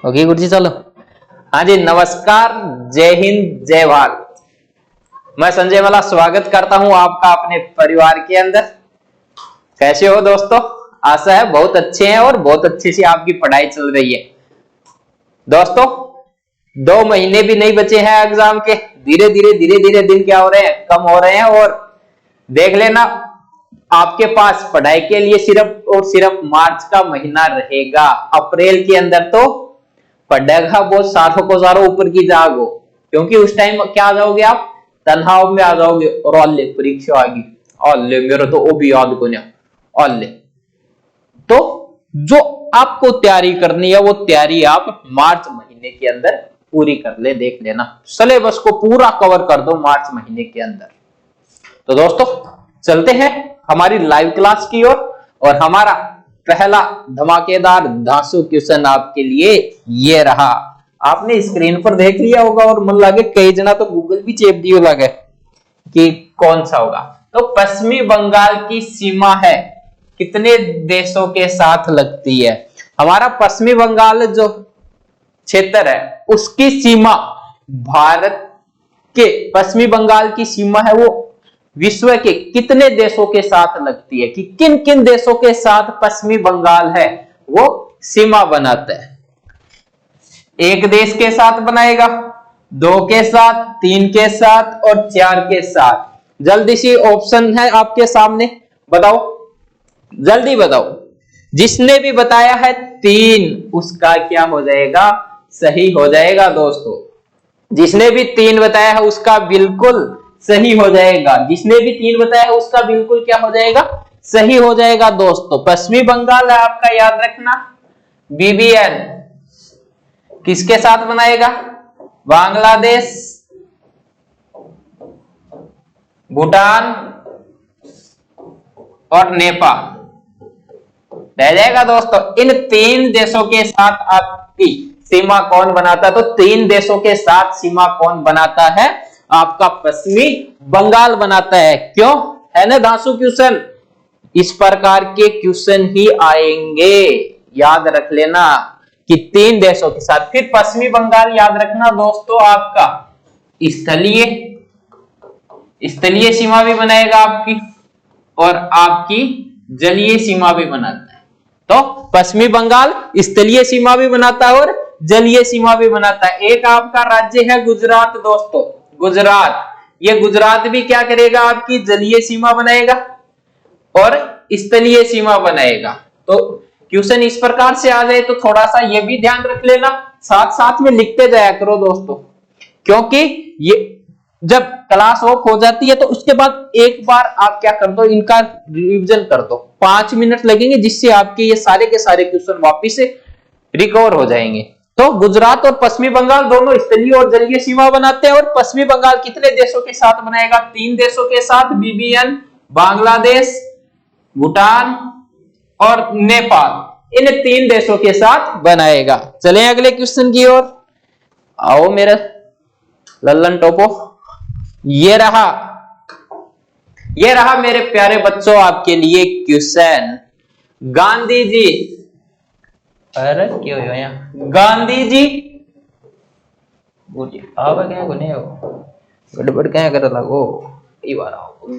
Okay गुरु जी चलो। हाँ जी नमस्कार, जय हिंद, जय भारत। मैं संजय वाला स्वागत करता हूं आपका अपने परिवार के अंदर। कैसे हो दोस्तों? आशा है बहुत अच्छे हैं और बहुत अच्छी सी आपकी पढ़ाई चल रही है। दोस्तों 2 महीने भी नहीं बचे हैं एग्जाम के। धीरे धीरे दिन क्या हो रहे हैं, कम हो रहे हैं। और देख लेना आपके पास पढ़ाई के लिए सिर्फ और सिर्फ मार्च का महीना रहेगा। अप्रैल के अंदर तो पढ़ेगा बहुत सारों को सारों ऊपर की जागो, क्योंकि उस टाइम क्या आ जाओगे आप, तनाव में आ जाओगे। और अल्ले परीक्षा आ गई, अल्ले मेरा तो वो भी याद को नहीं, अल्ले। तो जो आपको तैयारी करनी है वो तैयारी आप मार्च महीने के अंदर पूरी कर ले। देख लेना सिलेबस को पूरा कवर कर दो मार्च महीने के अंदर। तो दोस्तों चलते हैं हमारी लाइव क्लास की ओर। और हमारा पहला धमाकेदार धांसू क्वेश्चन आपके लिए ये रहा। आपने स्क्रीन पर देख लिया होगा और मन लगे कई जना तो गूगल भी चेप दियो लगे कि कौन सा होगा। तो पश्चिमी बंगाल की सीमा है कितने देशों के साथ लगती है? हमारा पश्चिमी बंगाल जो क्षेत्र है उसकी सीमा, भारत के पश्चिमी बंगाल की सीमा है वो विश्व के कितने देशों के साथ लगती है, कि किन किन देशों के साथ पश्चिमी बंगाल है वो सीमा बनाता है? 1 देश के साथ बनाएगा, 2 के साथ, 3 के साथ और 4 के साथ। जल्दी सी ऑप्शन है आपके सामने, बताओ जल्दी बताओ। जिसने भी बताया है 3 उसका क्या हो जाएगा, सही हो जाएगा दोस्तों। जिसने भी 3 बताया है उसका बिल्कुल सही हो जाएगा। जिसने भी 3 बताया है उसका बिल्कुल क्या हो जाएगा, सही हो जाएगा दोस्तों। पश्चिमी बंगाल है आपका, याद रखना। BBN किसके साथ बनाएगा? बांग्लादेश, भूटान और नेपाल रह जाएगा दोस्तों। इन 3 देशों के साथ आपकी सीमा कौन बनाता है? तो 3 देशों के साथ सीमा कौन बनाता है? आपका पश्चिमी बंगाल बनाता है। क्यों है ना धांसू क्वेश्चन? इस प्रकार के क्वेश्चन ही आएंगे, याद रख लेना कि 3 देशों के साथ। फिर पश्चिमी बंगाल याद रखना दोस्तों आपका स्थलीय सीमा भी बनाएगा आपकी, और आपकी जलीय सीमा भी बनाता है। तो पश्चिमी बंगाल स्थलीय सीमा भी बनाता है और जलीय सीमा भी बनाता है। एक आपका राज्य है गुजरात दोस्तों, गुजरात। ये गुजरात भी क्या करेगा, आपकी जलीय सीमा बनाएगा और स्थलीय सीमा बनाएगा। तो क्वेश्चन इस प्रकार से आ जाए तो थोड़ा सा ये भी ध्यान रख लेना, साथ साथ में लिखते जाया करो दोस्तों। क्योंकि ये जब क्लास ऑफ हो जाती है तो उसके बाद एक बार आप क्या कर दो, इनका रिवीजन कर दो। 5 मिनट लगेंगे जिससे आपके ये सारे के सारे क्वेश्चन वापिस से रिकवर हो जाएंगे। तो गुजरात और पश्चिमी बंगाल दोनों स्थलीय और जलीय सीमा बनाते हैं। और पश्चिमी बंगाल कितने देशों के साथ बनाएगा? 3 देशों के साथ, BBN, बांग्लादेश, भूटान और नेपाल। इन 3 देशों के साथ बनाएगा। चलें अगले क्वेश्चन की ओर। आओ मेरा लल्लन टोपो। ये रहा मेरे प्यारे बच्चों आपके लिए क्वेश्चन। गांधी जी, अरे क्यों हो यहाँ, गांधी जी गड़बड़ क्या कर लगो।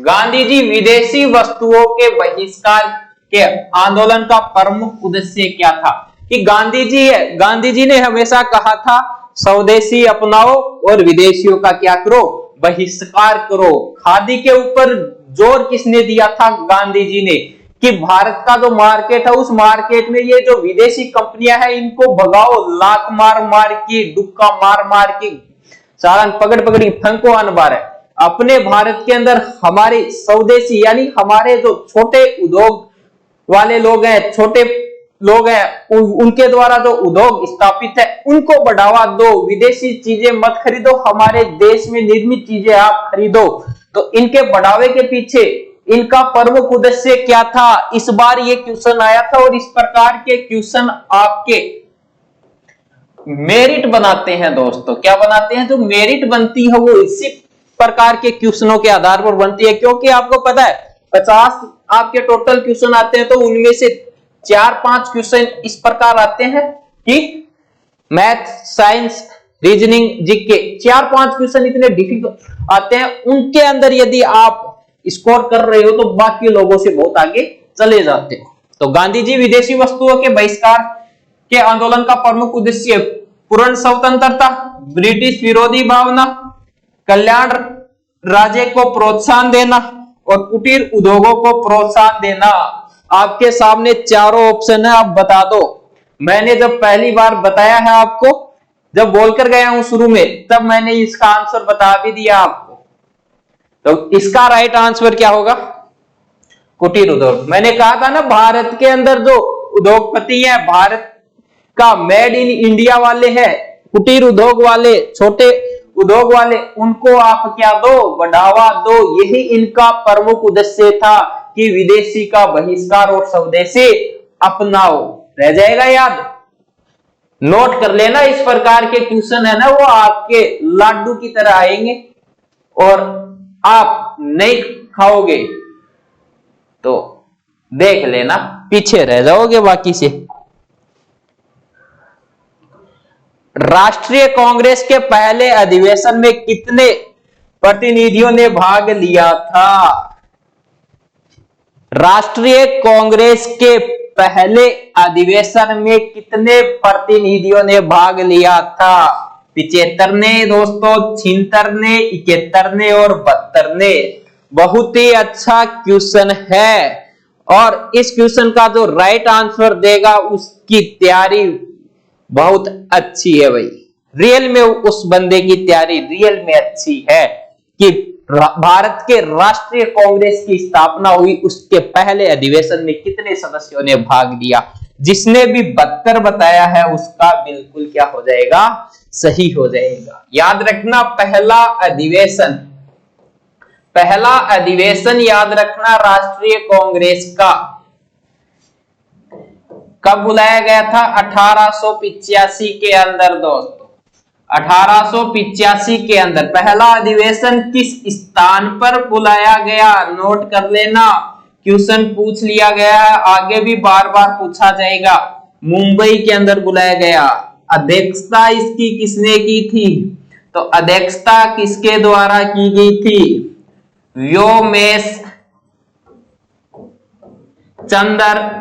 गांधी जी विदेशी वस्तुओं के बहिष्कार के आंदोलन का प्रमुख उद्देश्य क्या था? कि गांधी जी ने हमेशा कहा था स्वदेशी अपनाओ और विदेशियों का क्या करो, बहिष्कार करो। खादी के ऊपर जोर किसने दिया था? गांधी जी ने, कि भारत का जो मार्केट है उस मार्केट में ये जो विदेशी कंपनियां हैं इनको भगाओ, लात मार मार के, डुक्का मार मार के, सालन पकड़ पकड़ी फंको अनबार है। अपने भारत के अंदर हमारे स्वदेशी यानी हमारे जो छोटे उद्योग वाले लोग हैं, छोटे लोग हैं, उनके द्वारा जो उद्योग स्थापित है उनको बढ़ावा दो। विदेशी चीजें मत खरीदो, हमारे देश में निर्मित चीजें आप खरीदो। तो इनके बढ़ावे के पीछे इनका प्रमुख उद्देश्य क्या था? इस बार ये क्वेश्चन आया था। और इस प्रकार के क्वेश्चन आपके मेरिट बनाते हैं दोस्तों। क्या बनाते हैं? जो मेरिट बनती है वो इसी प्रकार के क्वेश्चनों के आधार पर बनती है। क्योंकि आपको पता है 50 आपके टोटल क्वेश्चन आते हैं तो उनमें से 4-5 क्वेश्चन इस प्रकार आते हैं कि math, science, reasoning, GK 4-5 question इतने डिफिकल्ट आते हैं, उनके अंदर यदि आप स्कोर कर रहे हो तो बाकी लोगों से बहुत आगे चले जाते हो। तो गांधी जी विदेशी वस्तुओं के बहिष्कार के आंदोलन का प्रमुख उद्देश्य पूर्ण स्वतंत्रता, ब्रिटिश विरोधी भावना, कल्याण राज्य को प्रोत्साहन देना और कुटीर उद्योगों को प्रोत्साहन देना। आपके सामने चारों ऑप्शन है, आप बता दो। मैंने जब पहली बार बताया है आपको, जब बोलकर गया हूं शुरू में, तब मैंने इसका आंसर बता भी दिया आपको। तो इसका राइट आंसर क्या होगा? कुटीर उद्योग। मैंने कहा था ना, भारत के अंदर जो उद्योगपति है, भारत का मेड इन इंडिया वाले हैं, कुटीर उद्योग वाले, छोटे उद्योग वाले, उनको आप क्या दो? बढ़ावा दो। यही इनका प्रमुख उद्देश्य था कि विदेशी का बहिष्कार और स्वदेशी अपनाओ। रह जाएगा याद? नोट कर लेना, इस प्रकार के क्वेश्चन है ना, वो आपके लाडू की तरह आएंगे और आप नहीं खाओगे तो देख लेना, पीछे रह जाओगे बाकी से। राष्ट्रीय कांग्रेस के पहले अधिवेशन में कितने प्रतिनिधियों ने भाग लिया था? राष्ट्रीय कांग्रेस के पहले अधिवेशन में कितने प्रतिनिधियों ने भाग लिया था? 75 ने दोस्तों, 76 ने, 71 ने और 72 ने। बहुत ही अच्छा क्वेश्चन है और इस क्वेश्चन का जो राइट आंसर देगा उसकी तैयारी बहुत अच्छी है भाई। रियल में उस बंदे की तैयारी रियल में अच्छी है कि भारत के राष्ट्रीय कांग्रेस की स्थापना हुई, उसके पहले अधिवेशन में कितने सदस्यों ने भाग लिया। जिसने भी 72 बताया है उसका बिल्कुल क्या हो जाएगा? सही हो जाएगा। याद रखना, पहला अधिवेशन याद रखना राष्ट्रीय कांग्रेस का कब बुलाया गया था? 1885 के अंदर दोस्तों, 1885 के अंदर पहला अधिवेशन किस स्थान पर बुलाया गया? नोट कर लेना, क्वेश्चन पूछ लिया गया है, आगे भी बार बार पूछा जाएगा। मुंबई के अंदर बुलाया गया। अध्यक्षता इसकी किसने की थी? तो अध्यक्षता किसके द्वारा की गई थी? व्योमेश चंद्र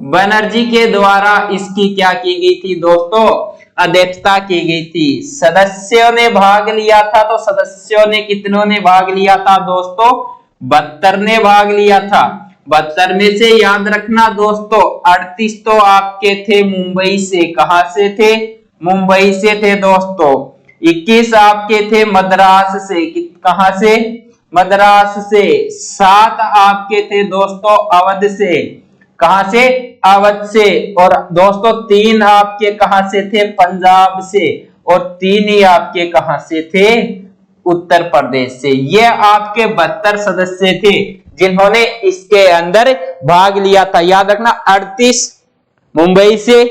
बनर्जी के द्वारा इसकी क्या की गई थी दोस्तों? अध्यक्षता की गई थी। सदस्यों ने भाग लिया था, तो सदस्यों ने कितनों ने भाग लिया था दोस्तों? 72 ने भाग लिया था। 72 में से याद रखना दोस्तों, 38 तो आपके थे मुंबई से। कहां से थे? मुंबई से थे दोस्तों। 21 आपके थे मद्रास से। कहां से? मद्रास से। 7 आपके थे दोस्तों अवध से। कहां से? अवध से। और दोस्तों 3 आपके कहां से थे? पंजाब से। और 3 ही आपके कहां से थे? उत्तर प्रदेश से। ये आपके 72 सदस्य थे जिन्होंने इसके अंदर भाग लिया था। याद रखना, 38 मुंबई से,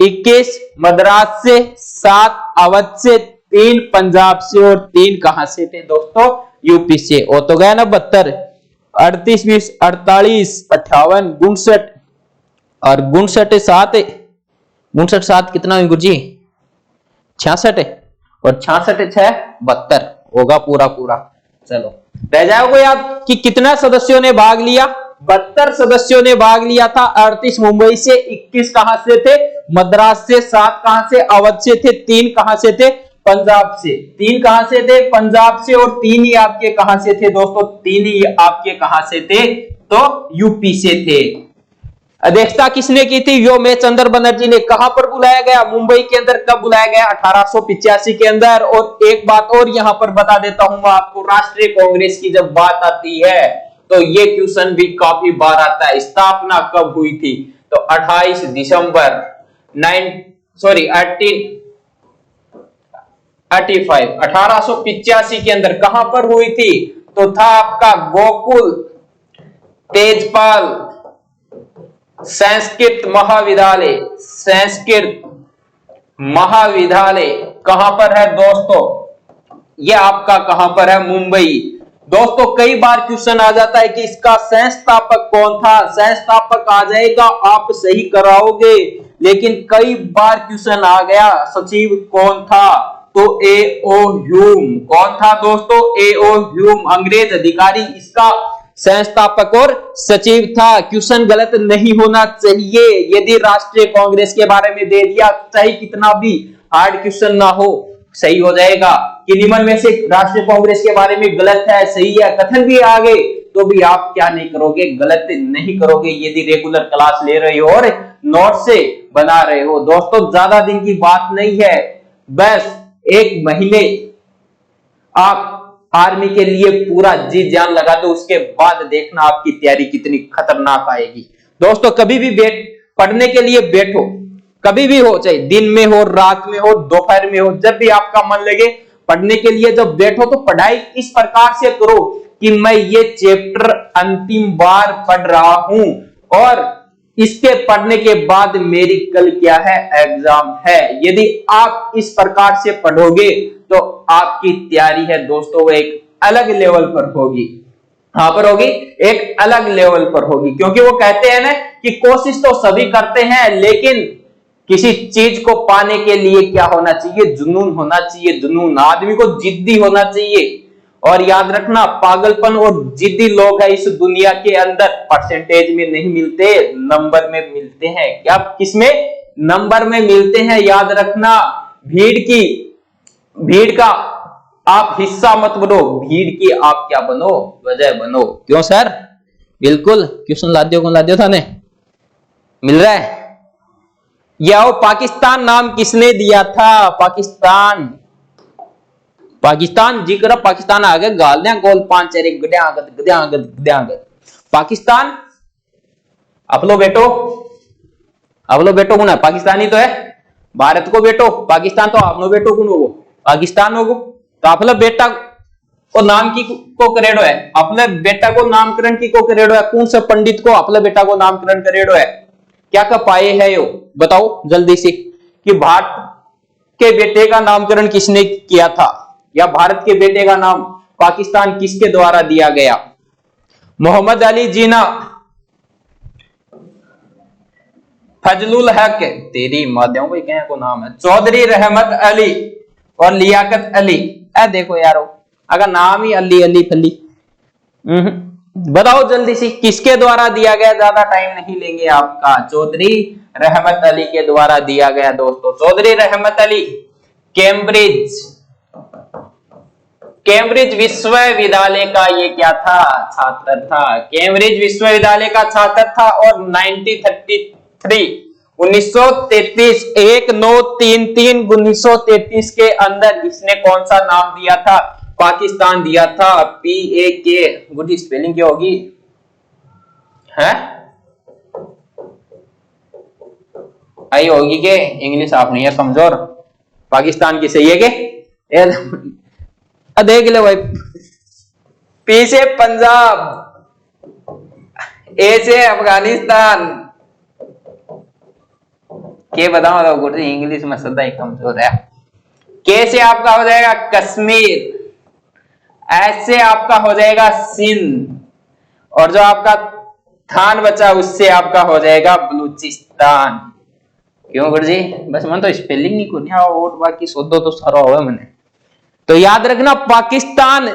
21 मद्रास से, 7 अवध से, 3 पंजाब से और 3 कहां से थे दोस्तों? यूपी से। वो तो गया ना 72, 38, 20, 48, 58, 59 और 59 7, 59 7 कितना हुई गुरुजी? 66 और 66 6 72 होगा पूरा पूरा। चलो रह जाओगे याद कि कितना सदस्यों ने भाग लिया? 72 सदस्यों ने भाग लिया था। 38 मुंबई से, 21 कहां से थे? मद्रास से, 7 कहां से? अवध से थे, 3 कहां से थे? पंजाब से। 3 कहां से थे? पंजाब से। और 3 ही आपके कहां से थे दोस्तों? 3 ही आपके कहां से थे? तो यूपी से थे। अध्यक्षता किसने की थी? व्योमेश चंद्र बनर्जी ने। कहां पर बुलाया गया? मुंबई के अंदर। कब बुलाया गया? 1885 के अंदर। और एक बात और यहां पर बता देता हूं आपको, राष्ट्रीय कांग्रेस की जब बात आती है तो ये क्वेश्चन भी काफी बार आता है। स्थापना कब हुई थी? तो 28 दिसंबर 1885 के अंदर। कहां पर हुई थी? तो था आपका गोकुल तेजपाल संस्कृत महाविद्यालय। संस्कृत महाविद्यालय कहां पर है दोस्तों? यह आपका कहां पर है? मुंबई। दोस्तों कई बार क्वेश्चन आ जाता है कि इसका संस्थापक कौन था? संस्थापक आ जाएगा, आप सही कराओगे, लेकिन कई बार क्वेश्चन आ गया सचिव कौन था, तो A.O. ह्यूम। कौन था दोस्तों? A.O. ह्यूम, अंग्रेज अधिकारी, इसका संस्थापक और सचिव था। क्वेश्चन गलत नहीं होना चाहिए। यदि राष्ट्रीय कांग्रेस के बारे में दे दिया, चाहे कितना भी हार्ड क्वेश्चन ना हो, सही हो जाएगा कि निम्न में से राष्ट्रीय कांग्रेस के बारे में गलत है, सही है, कथन भी आगे, तो भी आप क्या नहीं करोगे, गलत नहीं करोगे यदि रेगुलर क्लास ले रहे हो और नोट से बना रहे हो। दोस्तों ज्यादा दिन की बात नहीं है, बस एक महीने आप आर्मी के लिए पूरा जी जान लगा दो, उसके बाद देखना आपकी तैयारी कितनी खतरनाक आएगी। दोस्तों कभी भी पढ़ने के लिए बैठो, कभी भी हो, चाहे दिन में हो, रात में हो, दोपहर में हो, जब भी आपका मन लगे पढ़ने के लिए जब बैठो तो पढ़ाई इस प्रकार से करो कि मैं ये चैप्टर अंतिम बार पढ़ रहा हूं और इसके पढ़ने के बाद मेरी कल क्या है, एग्जाम है। यदि आप इस प्रकार से पढ़ोगे तो आपकी तैयारी है दोस्तों वो एक अलग लेवल पर होगी। कहां पर होगी? एक अलग लेवल पर होगी, क्योंकि वो कहते हैं ना कि कोशिश तो सभी करते हैं, लेकिन किसी चीज को पाने के लिए क्या होना चाहिए? जुनून होना चाहिए। जुनून, आदमी को जिद्दी होना चाहिए। और याद रखना, पागलपन और जिद्दी लोग है इस दुनिया के अंदर परसेंटेज में नहीं मिलते, नंबर में मिलते हैं। क्या? किसमें? नंबर में मिलते हैं। याद रखना, भीड़ का आप हिस्सा मत बनो, भीड़ की आप क्या बनो? वजह बनो। क्यों सर? बिल्कुल। क्वेश्चन ला दियो था ने मिल रहा है। यह पाकिस्तान नाम किसने दिया था? पाकिस्तान जिक्र पाकिस्तान आगे गाल दे गोल 5 चेरे गद्यांगत पाकिस्तान अपलो बेटो कौन है? पाकिस्तानी तो है। भारत को बेटो, पाकिस्तान तो आपनो बेटो कौन होगो? पाकिस्तान होगो। तो अपने बेटा को नाम की को करेडो है, अपने बेटा को नामकरण की को करेडो है, कौन से पंडित को अपने बेटा को नामकरण करेडो है? क्या का पाए है यो? बताओ जल्दी से कि भारत के बेटे का नामकरण किसने किया था, या भारत के बेटे का नाम पाकिस्तान किसके द्वारा दिया गया? मोहम्मद अली जीना, फजलुल हक, तेरी माध्यम को क्या को नाम है, चौधरी रहमत अली और लियाकत अली। देखो यारो, अगर नाम ही अली अली फली, बताओ जल्दी से किसके द्वारा दिया गया? ज्यादा टाइम नहीं लेंगे आपका। चौधरी रहमत अली के द्वारा दिया गया दोस्तों। चौधरी रहमत अली कैम्ब्रिज विश्वविद्यालय का ये क्या था? छात्र था। कैम्ब्रिज विश्वविद्यालय का छात्र था और 1933 1933 के अंदर इसने कौन सा नाम दिया था? पाकिस्तान दिया था। PAK, गुड स्पेलिंग क्या होगी? है आई होगी के इंग्लिश आप नहीं है कमजोर। पाकिस्तान की सही है के? देख ले भाई, P से पंजाब, A से अफगानिस्तान, के बताओ तो गुड इंग्लिश में सदा ही कमजोर है। K से आपका हो जाएगा कश्मीर, S से आपका हो जाएगा सिंध, और जो आपका थान बचा उससे आपका हो जाएगा बलूचिस्तान। क्यों गुरु जी? बस मन तो स्पेलिंग नहीं को नहीं और बाकी शब्दों तो सारा हुआ मैंने। तो याद रखना, पाकिस्तान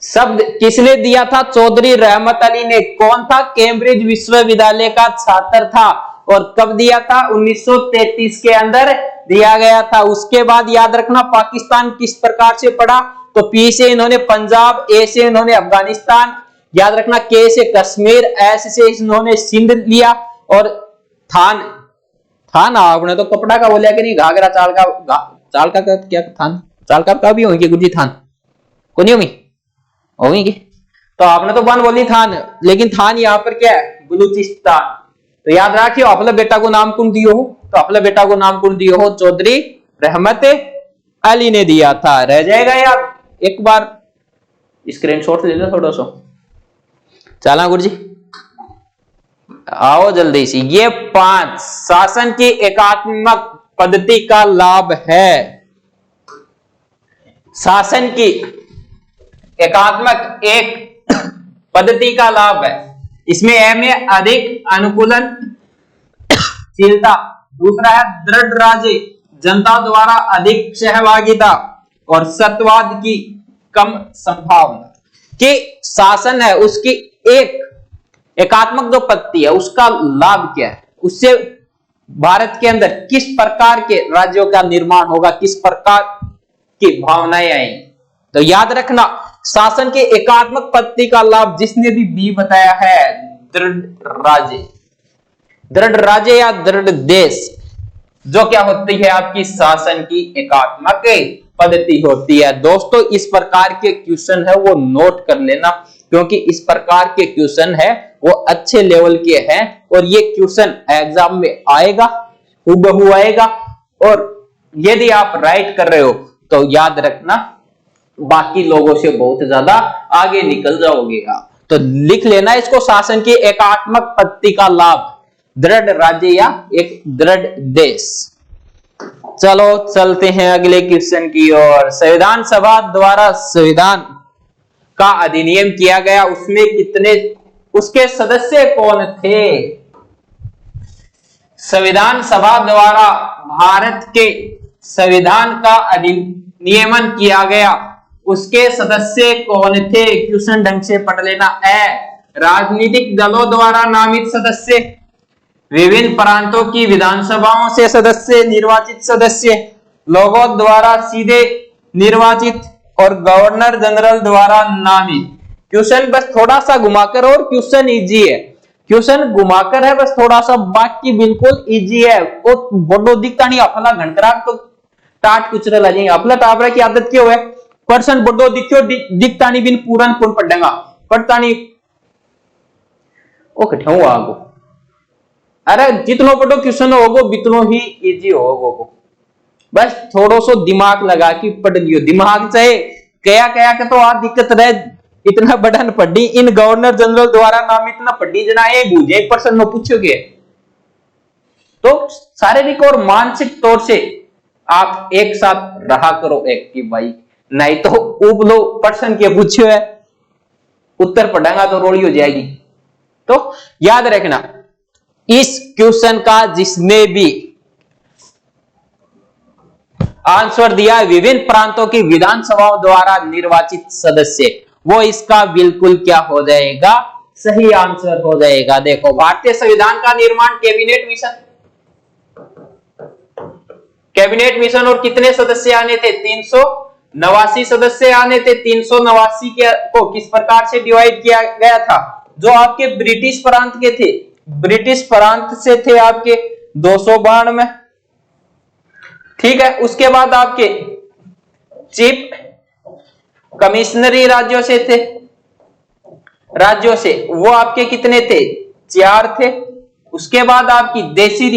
शब्द किसने दिया था? चौधरी रहमत अली ने। कौन था? कैम्ब्रिज विश्वविद्यालय का छात्र था। और कब दिया था? 1933 के अंदर दिया गया था। उसके बाद याद रखना, पाकिस्तान किस प्रकार से पढ़ा? तो P से इन्होंने पंजाब, A से इन्होंने अफगानिस्तान, याद रखना K से कश्मीर, S से इन्होंने सिंध लिया, और थान आपने तो कपड़ा का बोलिया कि नहीं, घाघरा चाल का क्या थान, चाल का भी होंगे गुरु जी, थान को नहीं होंगी। तो आपने तो बन बोली थान, लेकिन थान यहाँ पर क्या है? बलूचिस्तान। तो याद रखियो, अपने बेटा को नाम कौन दियो हो? तो अपने बेटा को नाम कौन दियो हो? चौधरी रहमत अली ने दिया था। रह जाएगा यार, एक बार स्क्रीनशॉट ले लो थोड़ा सा। चला गुरु जी, आओ जल्दी से। ये 5 शासन की एकात्मक पद्धति का लाभ है। शासन की एकात्मक एक पद्धति का लाभ है। इसमें A में अधिक अनुकूलन शीलता। दूसरा है दृढ़ राज्य, जनता द्वारा अधिक सहभागिता और सत्यवाद की कम संभावना। कि शासन है उसकी एकात्मक जो पद्धति है उसका लाभ क्या है, उससे भारत के अंदर किस प्रकार के राज्यों का निर्माण होगा, किस प्रकार की भावनाएं आएंगी। तो याद रखना, शासन के एकात्मक पद्धति का लाभ जिसने भी बी बताया है दृढ़ राज्य या दृढ़ देश, जो क्या होती है आपकी शासन की एकात्मक पद्धति होती है। दोस्तों इस प्रकार के क्वेश्चन है वो नोट कर लेना, क्योंकि इस प्रकार के क्वेश्चन है वो अच्छे लेवल के हैं और ये क्वेश्चन एग्जाम में आएगा, हूबहू आएगा। और यदि आप राइट कर रहे हो तो याद रखना बाकी लोगों से बहुत ज्यादा आगे निकल जाओगे आप। तो लिख लेना इसको, शासन की एकात्मक पद्धति का लाभ, दृढ़ राज्य या एक दृढ़ देश। चलो चलते हैं अगले क्वेश्चन की ओर। संविधान सभा द्वारा संविधान का अधिनियम किया गया, उसमें कितने उसके सदस्य कौन थे? संविधान सभा द्वारा भारत के संविधान का अधिनियमन किया गया, उसके सदस्य कौन थे? क्वेश्चन ढंग से पढ़ लेना। राजनीतिक दलों द्वारा नामित सदस्य, विभिन्न प्रांतों की विधानसभाओं से सदस्य निर्वाचित सदस्य, लोगों द्वारा सीधे निर्वाचित और गवर्नर जनरल द्वारा नामित। क्वेश्चन बस थोड़ा सा घुमाकर, और क्वेश्चन इजी है, क्वेश्चन घुमाकर है बस थोड़ा सा, बाकी बिल्कुल इजी है। और बड़ो दिखता नहीं अपना घंटरा तो टाट कुचरे लगे अपना टाबरा की आदत क्यों है, पर्सन बड़ो दिखो दिखता नहीं बिन पूरन कौन पढ़ेगा पढ़ता नहीं ओ कठिन आगो। अरे जितनो बड़ो क्वेश्चन होगो बितनो ही इजी होगो, बस थोड़ो सो दिमाग लगा के पढ़ लियो। दिमाग चाहे कया कया के तो आ दिक्कत रहे, इतना बड़ा न पढ़ी, इन गवर्नर जनरल द्वारा नामित न पढ़ी जना ये बूझे एक पर्सन में पूछोगे तो शारीरिक और मानसिक तौर से आप एक साथ रहा करो एक की भाई, नहीं तो उबलो पर्सन के पूछो है उत्तर पढ़ेगा तो रोड़ी हो जाएगी। तो याद रखना इस क्वेश्चन का जिसने भी आंसर दिया विभिन्न प्रांतों की विधानसभाओं द्वारा निर्वाचित सदस्य, वो इसका बिल्कुल क्या हो जाएगा, सही आंसर हो जाएगा। देखो भारतीय संविधान का निर्माण कैबिनेट मिशन और कितने सदस्य आने थे? 389 सदस्य आने थे। 389 को किस प्रकार से डिवाइड किया गया था? जो आपके ब्रिटिश प्रांत के थे, ब्रिटिश प्रांत से थे आपके 292, ठीक है। उसके बाद आपके चीफ कमिश्नरी राज्यों से थे, राज्यों से वो आपके कितने थे? 4 थे। उसके बाद आपकी देशी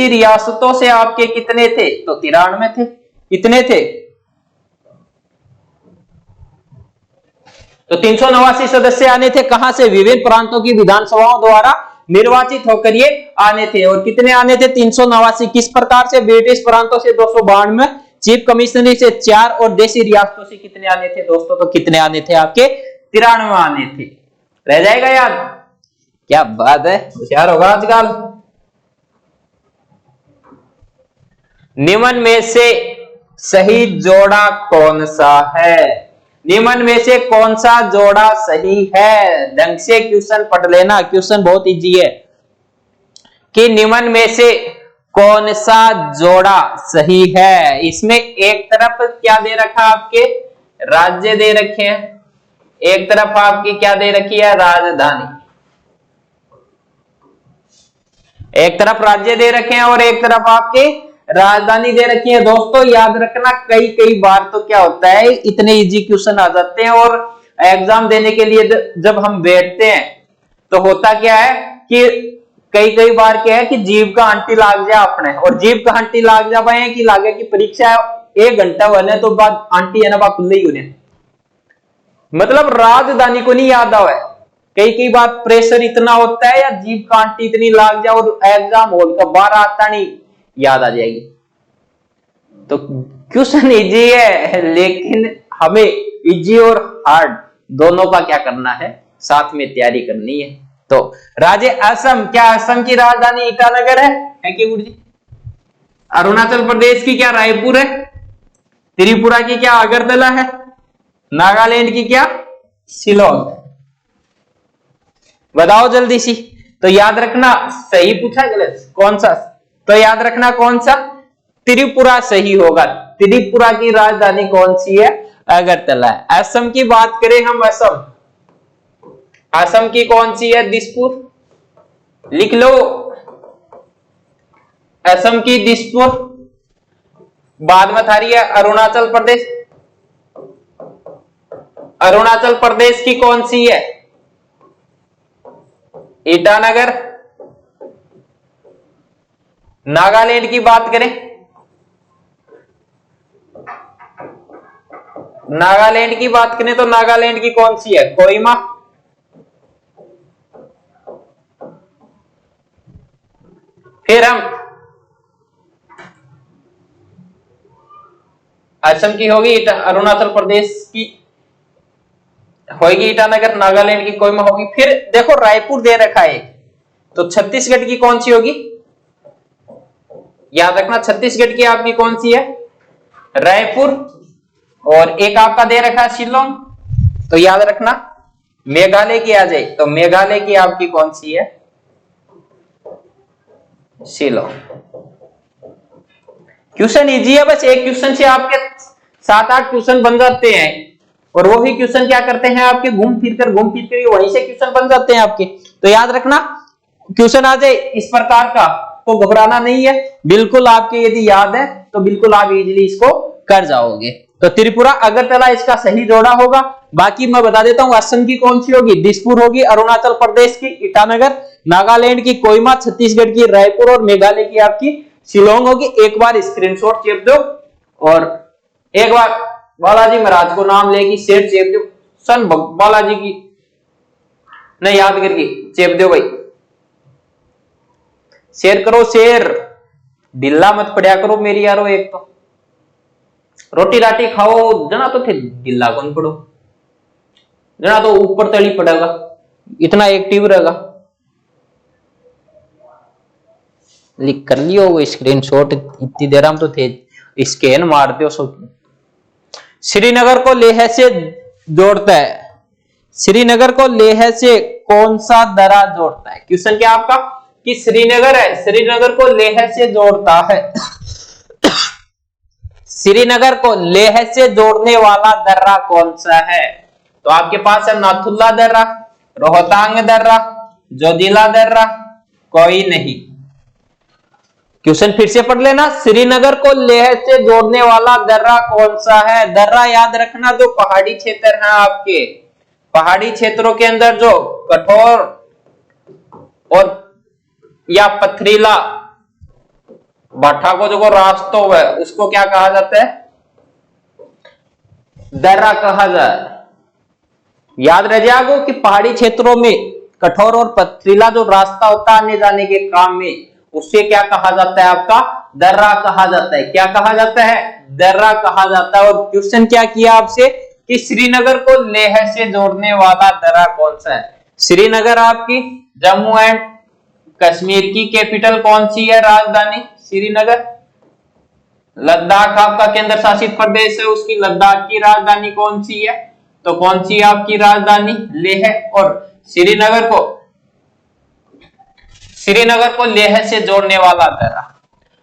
रियासतों से आपके कितने थे? तो 93 थे। कितने थे? तो 389 सदस्य आने थे, कहां से? विभिन्न प्रांतों की विधानसभाओं द्वारा निर्वाचित होकर ये आने थे। और कितने आने थे? 389। किस प्रकार से? ब्रिटिश प्रांतों से 292, चीफ कमिश्नरी से 4 और देशी रियासतों से कितने आने थे दोस्तों? तो कितने आने थे आपके? 93 आने थे। रह जाएगा याद? क्या बात है, होशियार होगा आजकल। निम्न में से सही जोड़ा कौन सा है? निम्न में से कौन सा जोड़ा सही है? ढंग से क्वेश्चन पढ़ लेना, क्वेश्चन बहुत इजी है कि निम्न में से कौन सा जोड़ा सही है। इसमें एक तरफ क्या दे रखा आपके? राज्य दे रखे हैं, एक तरफ आपकी क्या दे रखी है? राजधानी। एक तरफ राज्य दे रखे हैं और एक तरफ आपके राजधानी दे रखी है। दोस्तों याद रखना कई बार तो क्या होता है, इतने इजी क्वेश्चन आ जाते हैं और एग्जाम देने के लिए जब हम बैठते हैं तो होता क्या है कि कई बार क्या है कि जीव का आंटी लाग जाए अपने, और जीव का आंटी लाग जा पाए कि लागे की परीक्षा 1 घंटा बने तो बाद आंटी है ना बात खुल ही होने, मतलब राजधानी को नहीं याद आवे। कई बार प्रेशर इतना होता है या जीव का आंटी इतनी लाग जाए और एग्जाम हॉल का बाहर आता नहीं, याद आ जाएगी। तो क्वेश्चन इजी है, लेकिन हमें इजी और हार्ड दोनों का क्या करना है? साथ में तैयारी करनी है। तो राज्य असम, क्या असम की राजधानी ईटानगर है कि गुरु जी? अरुणाचल प्रदेश की क्या रायपुर है? त्रिपुरा की क्या अगरतला है? नागालैंड की क्या शिलोंग है? बताओ जल्दी सी। तो याद रखना, सही पूछा गलत कौन सा? तो याद रखना कौन सा? त्रिपुरा सही होगा। त्रिपुरा की राजधानी कौन सी है? अगरतला है। असम की बात करें हम, असम, असम की कौन सी है? दिसपुर, लिख लो, असम की दिसपुर। बाद में था रही है अरुणाचल प्रदेश, अरुणाचल प्रदेश की कौन सी है? ईटानगर। नागालैंड की बात करें, नागालैंड की बात करें तो नागालैंड की कौन सी है? कोहिमा। फिर हम असम की होगी, अरुणाचल प्रदेश की होगी ईटानगर, नागालैंड की कोहिमा होगी। फिर देखो रायपुर दे रखा है, तो छत्तीसगढ़ की कौन सी होगी? याद रखना छत्तीसगढ़ की आपकी कौन सी है? रायपुर। और एक आपका दे रखा है शिलोंग, तो याद रखना मेघालय की आ जाए, तो मेघालय की आपकी कौन सी है? शिलोंग। क्वेश्चन इजी है, बस एक क्वेश्चन से आपके 7-8 क्वेश्चन बन जाते हैं, और वो भी क्वेश्चन क्या करते हैं आपके घूम फिर कर वहीं से क्वेश्चन बन जाते हैं आपके। तो याद रखना क्वेश्चन आ जाए इस प्रकार का तो घबराना नहीं है, बिल्कुल आपके यदि याद है तो बिल्कुल आप इजीली इसको कर जाओगे। तो त्रिपुरा अगरतला इसका सही जोड़ा होगा। बाकी मैं बता देता हूं, असम की कौन सी होगी? दिसपुर होगी, अरुणाचल प्रदेश की ईटानगर, नागालैंड की कोहिमा, छत्तीसगढ़ की रायपुर और मेघालय की आपकी शिलोंग होगी। एक बार स्क्रीनशॉट चेप दो और एक बार बालाजी महाराज को नाम लेगी शेर चेप दो, सन बालाजी की नहीं याद करके चेप दो भाई, शेयर करो शेयर, ढिल्ला मत पड़ा करो मेरी यारो। एक तो रोटी राटी खाओ जना तो थे, ढिल्ला कौन पड़ो जना तो ऊपर तली पड़ेगा, इतना एक्टिव रहेगा। लिख कर लियो वो स्क्रीनशॉट, इतनी देर हम तो थे स्कैन मारते हो सब। श्रीनगर को लेह से जोड़ता है, श्रीनगर को लेह से कौन सा दर्रा जोड़ता है? क्वेश्चन क्या आपका कि श्रीनगर है, श्रीनगर को लेह से जोड़ता है, श्रीनगर को लेह से जोड़ने वाला दर्रा कौन सा है? तो आपके पास है नाथुला दर्रा, रोहतांग दर्रा, जोजिला दर्रा, कोई नहीं। क्वेश्चन फिर से पढ़ लेना, श्रीनगर को लेह से जोड़ने वाला दर्रा कौन सा है? दर्रा याद रखना जो पहाड़ी क्षेत्र है आपके, पहाड़ी क्षेत्रों के अंदर जो कठोर और या पथरीला भाटा को जो रास्ता है उसको क्या कहा जाता है? दर्रा कहा जाए। याद रह जाएगा कि पहाड़ी क्षेत्रों में कठोर और पथरीला जो रास्ता होता है आने जाने के काम में, उससे क्या कहा जाता है? आपका दर्रा कहा जाता है। क्या कहा जाता है? दर्रा कहा जाता है। और क्वेश्चन क्या किया आपसे कि श्रीनगर को लेह से जोड़ने वाला दर्रा कौन सा है? श्रीनगर आपकी जम्मू एंड कश्मीर की कैपिटल कौन सी है? राजधानी श्रीनगर। लद्दाख आपका केंद्र शासित प्रदेश है, उसकी लद्दाख की राजधानी कौन सी है? तो कौन सी आपकी राजधानी? लेह। और श्रीनगर को लेह से जोड़ने वाला दर्रा,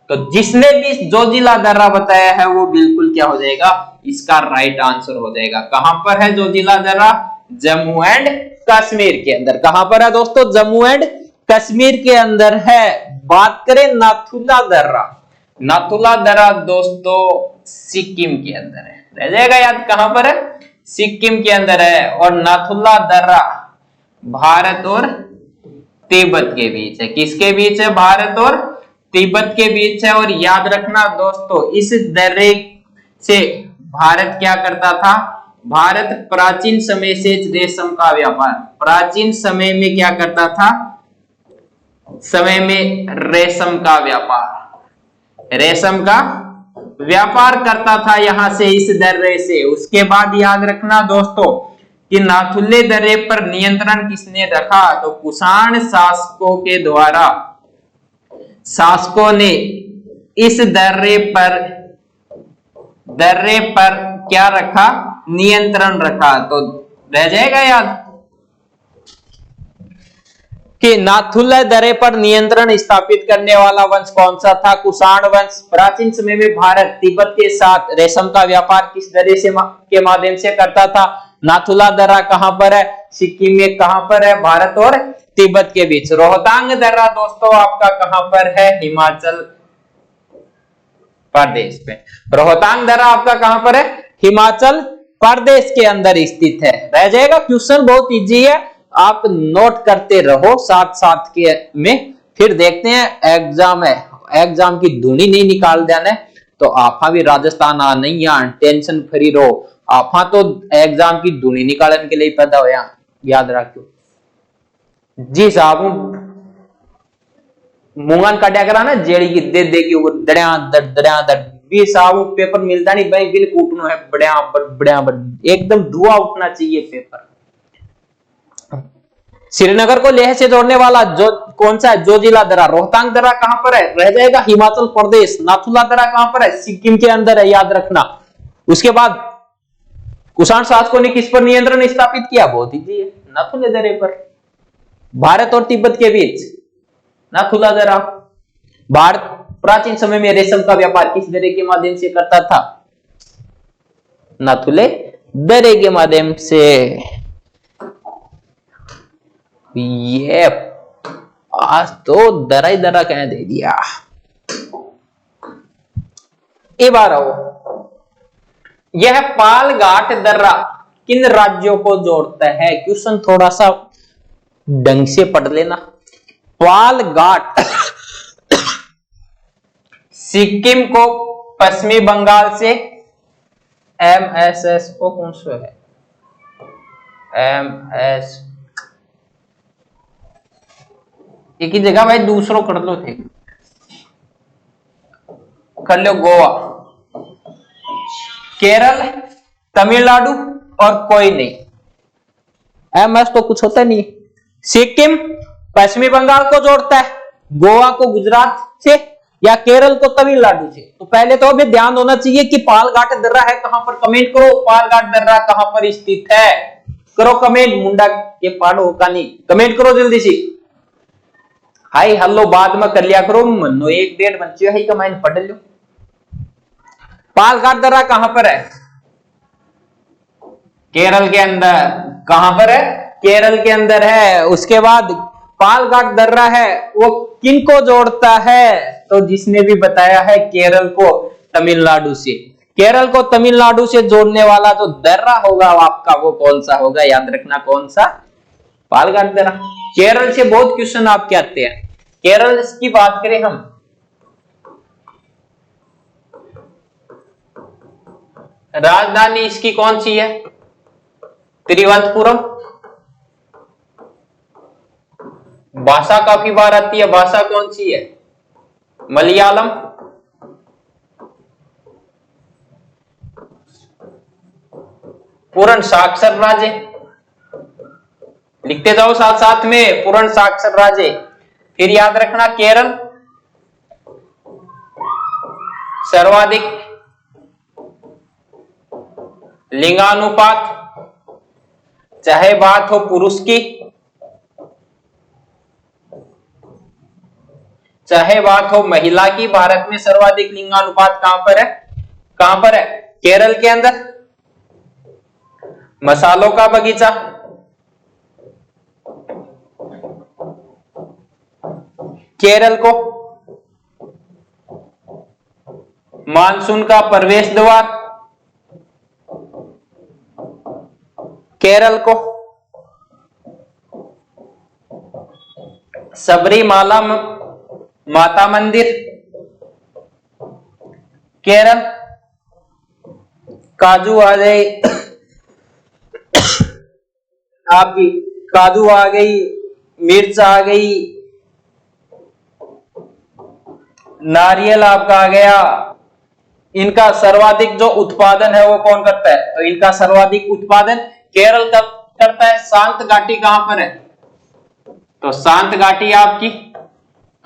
तो जिसने भी जोजिला दर्रा बताया है वो बिल्कुल क्या हो जाएगा? इसका राइट आंसर हो जाएगा। कहां पर है जोजिला दर्रा? जम्मू एंड कश्मीर के अंदर। कहां पर है दोस्तों? जम्मू एंड कश्मीर के अंदर है। बात करें नाथुला दर्रा, नाथुला दर्रा दोस्तों सिक्किम के अंदर है। रह जाएगा याद कहां पर है? सिक्किम के अंदर है। और नाथुला दर्रा भारत और तिब्बत के बीच है। किसके बीच है? भारत और तिब्बत के बीच है। और याद रखना दोस्तों इस दर्रे से भारत क्या करता था? भारत प्राचीन समय से रेशम का व्यापार, प्राचीन समय में क्या करता था? समय में रेशम का व्यापार, रेशम का व्यापार करता था यहां से, इस दर्रे से। उसके बाद याद रखना दोस्तों कि नाथुले दर्रे पर नियंत्रण किसने रखा? तो कुषाण शासकों के द्वारा शासकों ने इस दर्रे पर क्या रखा? नियंत्रण रखा। तो रह जाएगा याद कि नाथुला दर्रे पर नियंत्रण स्थापित करने वाला वंश कौन सा था? कुषाण वंश। प्राचीन समय में भारत तिब्बत के साथ रेशम का व्यापार किस दर्रे से के माध्यम से करता था? नाथुला दर्रा कहां पर है? सिक्किम में। कहां पर है? भारत और तिब्बत के बीच। रोहतांग दर्रा दोस्तों आपका कहां पर है? हिमाचल प्रदेश में। रोहतांग दर्रा आपका कहां पर है? हिमाचल प्रदेश के अंदर स्थित है। रह जाएगा। क्वेश्चन बहुत इजी है, आप नोट करते रहो साथ साथ के में, फिर देखते हैं एग्जाम है, एग्जाम की धुनी नहीं निकाल देना। तो आपा भी राजस्थान आ नहीं यार, टेंशन फ्री रहो। आपा तो एग्जाम की धुनी निकालने के लिए पैदा होया, याद रखो जी साहब। मुंगन काटा करा ना जेड़ी की दे दे की दड़िया दड़ भी साहब पेपर मिलता नहीं भाई, बिल कूटनो है बढ़िया एकदम धुआं उठना चाहिए पेपर। श्रीनगर को लेह से जोड़ने वाला जो कौन सा है? जो जिला दर्रा। रोहतांग दर्रा कहां पर है? रह जाएगा हिमाचल प्रदेश। नाथुला दर्रा कहां पर है? सिक्किम के अंदर है, याद रखना। उसके बाद कुषाण शासकों ने किस पर नियंत्रण स्थापित किया? बहुत इजी है, नाथुला दर्रे पर, भारत और तिब्बत के बीच। नाथुला दर्रा। भारत प्राचीन समय में रेशम का व्यापार किस दर्रे के माध्यम से करता था? नाथुले दर्रे के माध्यम से। ये आज तो दरा ही दरा कह दे दिया। एक बार आओ, यह पालघाट दर्रा किन राज्यों को जोड़ता है? क्वेश्चन थोड़ा सा ढंग से पढ़ लेना। पालघाट सिक्किम को पश्चिमी बंगाल से, MSSO कौन सा है? MS एक ही जगह भाई दूसरों कर लो थे, कर लो गोवा, केरल, तमिलनाडु और कोई नहीं। MS तो कुछ होता नहीं। सिक्किम पश्चिमी बंगाल को जोड़ता है, गोवा को गुजरात से या केरल को तमिलनाडु से। तो पहले तो अभी ध्यान होना चाहिए कि पालघाट दर्रा है कहां पर। कमेंट करो पालघाट दर्रा कहां पर स्थित है, करो कमेंट। मुंडा के पाड़ो का नहीं, कमेंट करो जल्दी से। हाय हेलो बाद में कर लिया करो, मनो 1-1.5 बच्चे है कमाइन पढ़ लो। पालघाट दर्रा कहां पर है? केरल के अंदर। कहां पर है? केरल के अंदर है। उसके बाद पालघाट दर्रा है वो किनको जोड़ता है? तो जिसने भी बताया है केरल को तमिलनाडु से। केरल को तमिलनाडु से जोड़ने वाला जो दर्रा होगा आपका वो कौन सा होगा? याद रखना कौन सा? पालघाट दर्रा। केरल से बहुत क्वेश्चन आपके आते हैं। केरल की बात करें हम, राजधानी इसकी कौन सी है? तिरुवनंतपुरम। भाषा काफी बार आती है, भाषा कौन सी है? मलयालम। पूर्ण साक्षर राज्य, लिखते जाओ साथ साथ में, पूर्ण साक्षर राज्य। फिर याद रखना केरल सर्वाधिक लिंगानुपात, चाहे बात हो पुरुष की चाहे बात हो महिला की। भारत में सर्वाधिक लिंगानुपात कहां पर है? कहां पर है? केरल के अंदर। मसालों का बगीचा, केरल को। मानसून का प्रवेश द्वार, केरल को। सबरीमाला माता मंदिर, केरल। काजू आ गई आपकी, काजू आ गई, मिर्च आ गई, नारियल आपका आ गया। इनका सर्वाधिक जो उत्पादन है वो कौन करता है? तो इनका सर्वाधिक उत्पादन केरल करता है। शांत घाटी कहां पर है? तो शांत घाटी आपकी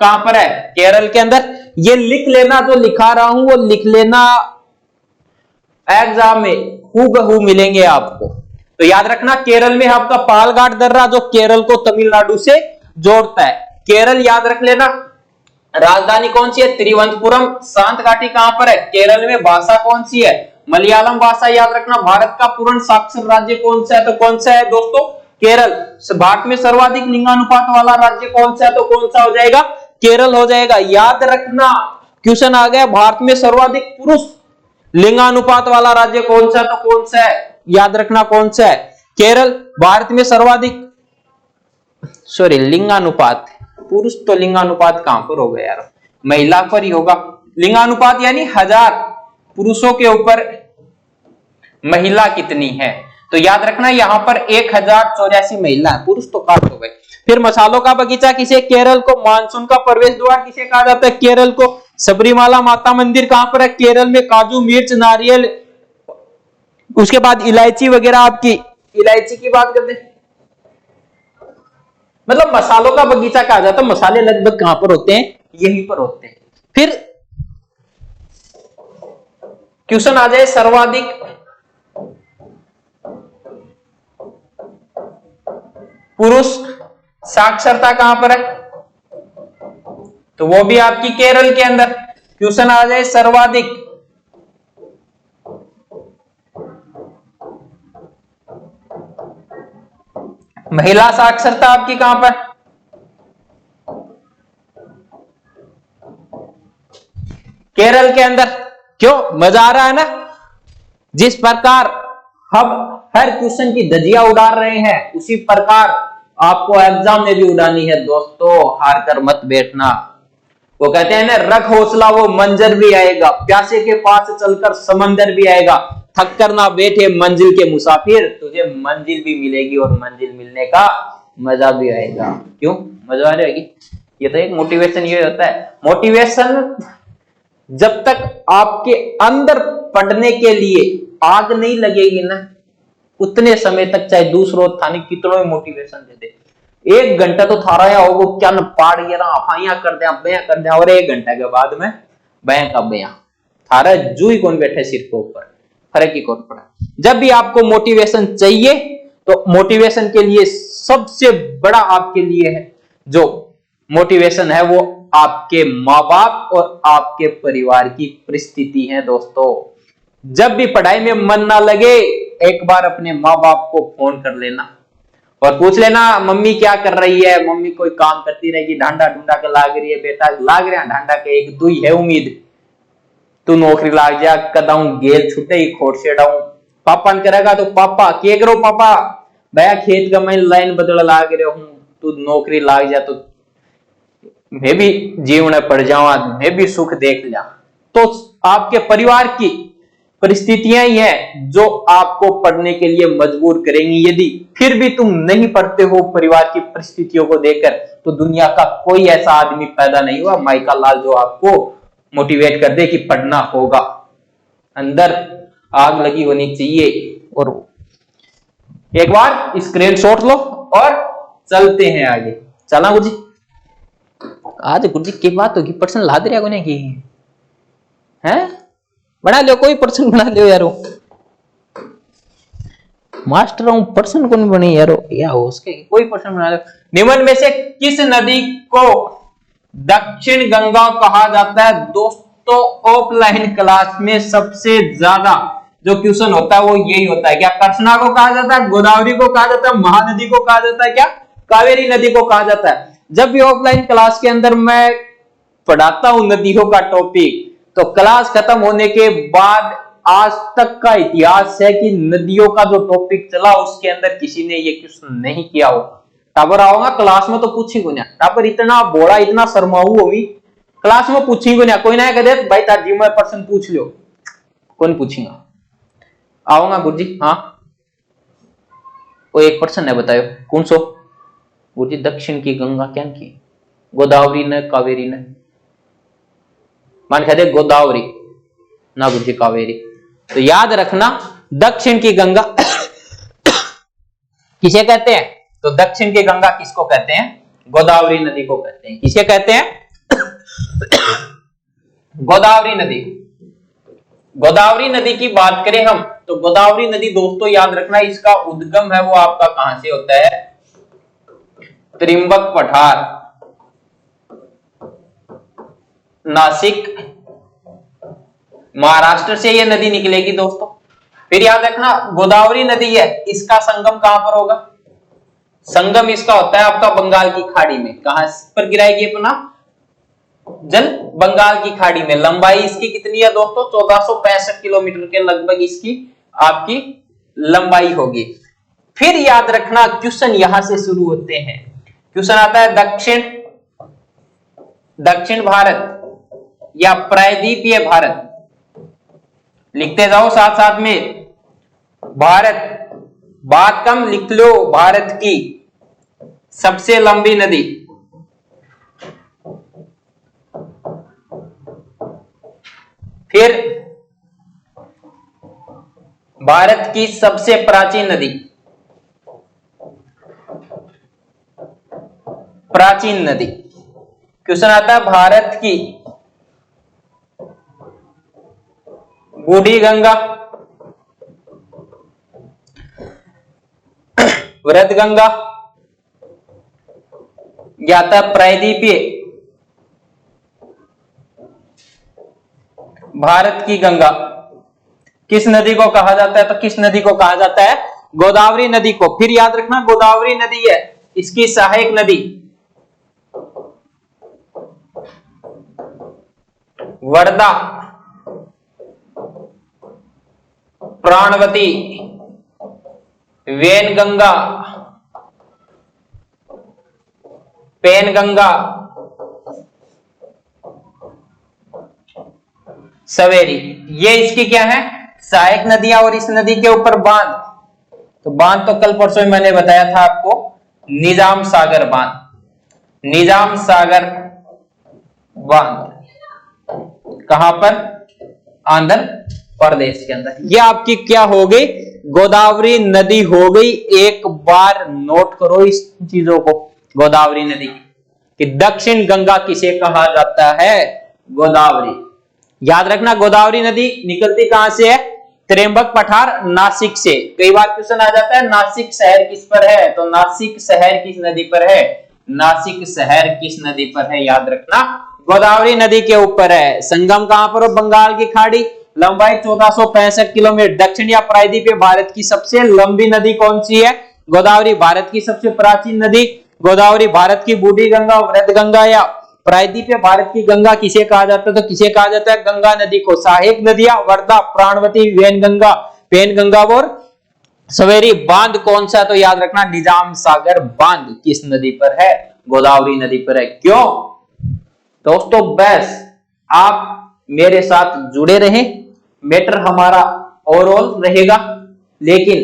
कहां पर है? केरल के अंदर। ये लिख लेना, जो लिखा रहा हूं वो लिख लेना, एग्जाम में हूबहू मिलेंगे आपको। तो याद रखना, केरल में आपका पालघाट दर्रा जो केरल को तमिलनाडु से जोड़ता है। केरल याद रख लेना। राजधानी कौन सी है? तिरुवनंतपुरम। शांत घाटी कहां पर है? केरल में। भाषा कौन सी है? मलयालम भाषा। याद रखना। भारत का पूर्ण साक्षर राज्य कौन सा है? तो कौन सा है दोस्तों? केरल। भारत में सर्वाधिक लिंगानुपात वाला राज्य कौन सा है? तो कौन सा हो जाएगा? केरल हो जाएगा। याद रखना, क्वेश्चन आ गया, भारत में सर्वाधिक पुरुष लिंगानुपात वाला राज्य कौन सा? तो कौन सा है? याद रखना कौन सा है? केरल। भारत में सर्वाधिक, सॉरी, लिंगानुपात, पुरुष तो लिंगानुपात कहां पर होगा यार? महिला पर ही होगा। लिंगानुपात यानी 1000 पुरुषों के ऊपर महिला कितनी है? तो याद रखना, यहां पर 1084 महिला है, पुरुष तो काट हो गए। फिर मसालों का बगीचा किसे? केरल को। मानसून का प्रवेश द्वार किसे कहा जाता है? केरल को। सबरीमाला माता मंदिर कहां पर है? केरल में। काजू, मिर्च, नारियल, उसके बाद इलायची वगैरह आपकी, इलायची की बात करते हैं, मतलब मसालों का बगीचा कहा जाता है। मसाले लगभग कहां पर होते हैं? यहीं पर होते हैं। फिर क्वेश्चन आ जाए, सर्वाधिक पुरुष साक्षरता कहां पर है? तो वो भी आपकी केरल के अंदर। क्वेश्चन आ जाए, सर्वाधिक महिला साक्षरता आपकी कहां पर? केरल के अंदर। क्यों? मजा आ रहा है ना? जिस प्रकार हम हर क्वेश्चन की धज्जियां उड़ा रहे हैं, उसी प्रकार आपको एग्जाम में भी उड़ानी है दोस्तों। हार कर मत बैठना। वो कहते हैं ना, रख हौसला वो मंजर भी आएगा, प्यासे के पास चलकर समंदर भी आएगा, थक कर ना बैठे मंजिल के मुसाफिर, तुझे मंजिल भी मिलेगी और मंजिल मिलने का मजा भी आएगा। क्यों मजा आ जाएगी? ये तो एक मोटिवेशन ये होता है। मोटिवेशन जब तक आपके अंदर पढ़ने के लिए आग नहीं लगेगी ना, उतने समय तक चाहे दूसरों थाने कितना भी मोटिवेशन दे दे, 1 घंटा तो थारा या होगो क्या न पाड़ ये रहा अफाइया कर दे, बया कर दे, और 1 घंटा के बाद में बया का बया थारा जू ही कौन बैठे सिर के ऊपर, फर्क ही कौन पड़ा। जब भी आपको मोटिवेशन चाहिए तो मोटिवेशन के लिए सबसे बड़ा आपके लिए है जो मोटिवेशन है वो आपके माँ बाप और आपके परिवार की परिस्थिति है दोस्तों। जब भी पढ़ाई में मन ना लगे, एक बार अपने माँ बाप को फोन कर लेना और पूछ लेना, मम्मी क्या कर रही है? मम्मी कोई काम करती रहेगी, ढांडा ढूंढा के लाग रही है, बेटा लाग रहा ढांडा के, एक दुई है उम्मीद, तू नौकरी लाग जा, कदाऊ गेल छुटे ही खोट सेडाऊ। पापा ने करेगा तो पापा के करो, पापा भैया खेत का मैं लाइन बदल लाग रहा हूं, तू नौकरी लाग जा तो मैं भी जीवन पड़ जाऊं, मैं भी सुख देख लिया। तो आपके परिवार की परिस्थितियां ही हैं जो आपको पढ़ने के लिए मजबूर करेंगी। यदि फिर भी तुम नहीं पढ़ते हो परिवार की परिस्थितियों को देखकर, तो दुनिया का कोई ऐसा आदमी पैदा नहीं हुआ माइका लाल जो आपको मोटिवेट कर दे कि पढ़ना होगा। अंदर आग लगी होनी चाहिए। और एक बार स्क्रीनशॉट लो और चलते हैं आगे। चला गुरुजी, आज गुरुजी की बात होगी, पर्सन ला दे रहा की है, बना लो कोई पर्सन बना लो यारो, मास्टर हूं पर्सन कौन बने यारो, या हो उसके कोई पर्सन बना लो। निम्न में से किस नदी को दक्षिण गंगा कहा जाता है? दोस्तों ऑफलाइन क्लास में सबसे ज्यादा जो क्वेश्चन होता है वो यही होता है। क्या कृष्णा को कहा जाता है, गोदावरी को कहा जाता है, महानदी को कहा जाता है, क्या कावेरी नदी को कहा जाता है? जब भी ऑफलाइन क्लास के अंदर मैं पढ़ाता हूं नदियों का टॉपिक, तो क्लास खत्म होने के बाद आज तक का इतिहास है कि नदियों का जो टॉपिक चला उसके अंदर किसी ने ये क्वेश्चन नहीं किया हो। टाबर आओगा क्लास में तो पूछी को ना, टाबर इतना बोला इतना शर्माऊ होगी, क्लास में पूछी को ना, कोई ना कह भाई तार जी में पर्सन पूछ लो, कौन पूछेगा? आऊंगा गुरुजी। हाँ वो एक पर्सन है, बताओ कौन सो? गुरुजी दक्षिण की गंगा क्या की, गोदावरी ने कावेरी ने, मान कहते गोदावरी ना गुरुजी कावेरी। तो याद रखना दक्षिण की गंगा किसे कहते हैं? तो दक्षिण की गंगा किसको कहते हैं? गोदावरी नदी को कहते हैं। किसे कहते हैं? गोदावरी नदी। गोदावरी नदी की बात करें हम तो गोदावरी नदी दोस्तों याद रखना, इसका उद्गम है वो आपका कहां से होता है? त्रिंबक पठार, नासिक, महाराष्ट्र से ये नदी निकलेगी दोस्तों। फिर याद रखना गोदावरी नदी है, इसका संगम कहां पर होगा? संगम इसका होता है आपका बंगाल की खाड़ी में। कहां पर गिराएगी अपना जल? बंगाल की खाड़ी में। लंबाई इसकी कितनी है दोस्तों? 1465 किलोमीटर के लगभग इसकी आपकी लंबाई होगी। फिर याद रखना क्वेश्चन यहां से शुरू होते हैं। क्वेश्चन आता है दक्षिण भारत या प्रायद्वीपीय भारत। लिखते जाओ साथ साथ में। भारत, बात कम लिख लो। भारत की सबसे लंबी नदी, फिर भारत की सबसे प्राचीन नदी, प्राचीन नदी। क्वेश्चन आता है भारत की बूढ़ी गंगा, वृद्ध गंगा या प्रायद्वीपीय भारत की गंगा। किस नदी को कहा जाता है? तो किस नदी को कहा जाता है? गोदावरी नदी को। फिर याद रखना गोदावरी नदी है, इसकी सहायक नदी वर्धा, प्राणवती, वेनगंगा, पेनगंगा, सवेरी। ये इसकी क्या है? सहायक नदियां। और इस नदी के ऊपर बांध, तो बांध तो कल परसों मैंने बताया था आपको, निजाम सागर बांध। निजाम सागर बांध कहां पर? आंध्र प्रदेश के अंदर। ये आपकी क्या हो गई? गोदावरी नदी हो गई। एक बार नोट करो इस चीजों को, गोदावरी नदी कि दक्षिण गंगा किसे कहा जाता है? गोदावरी। याद रखना गोदावरी नदी निकलती कहां से है? त्रिंबक पठार, नासिक से। कई बार क्वेश्चन आ जाता है नासिक शहर किस पर है? तो नासिक शहर किस नदी पर है? नासिक शहर किस नदी पर है? याद रखना गोदावरी नदी के ऊपर है। संगम कहां पर हो? बंगाल की खाड़ी। लंबाई 1465 किलोमीटर। दक्षिण या प्रायद्वीपीय भारत की सबसे लंबी नदी कौन सी है? गोदावरी। भारत की सबसे प्राचीन नदी गोदावरी। भारत की बूढ़ी गंगा, वृद्ध गंगा या प्रायद्वीपीय भारत की गंगा किसे कहा जाता है? तो किसे कहा जाता है? गंगा नदी को। सहायक नदियां वर्धा, प्राणवती, वेनगंगा, पेनगंगा और सवेरी। बांध कौन सा? तो याद रखना निजाम सागर बांध किस नदी पर है? गोदावरी नदी पर है। क्यों दोस्तों? बस आप मेरे साथ जुड़े रहें, मैटर हमारा ओवरऑल रहेगा, लेकिन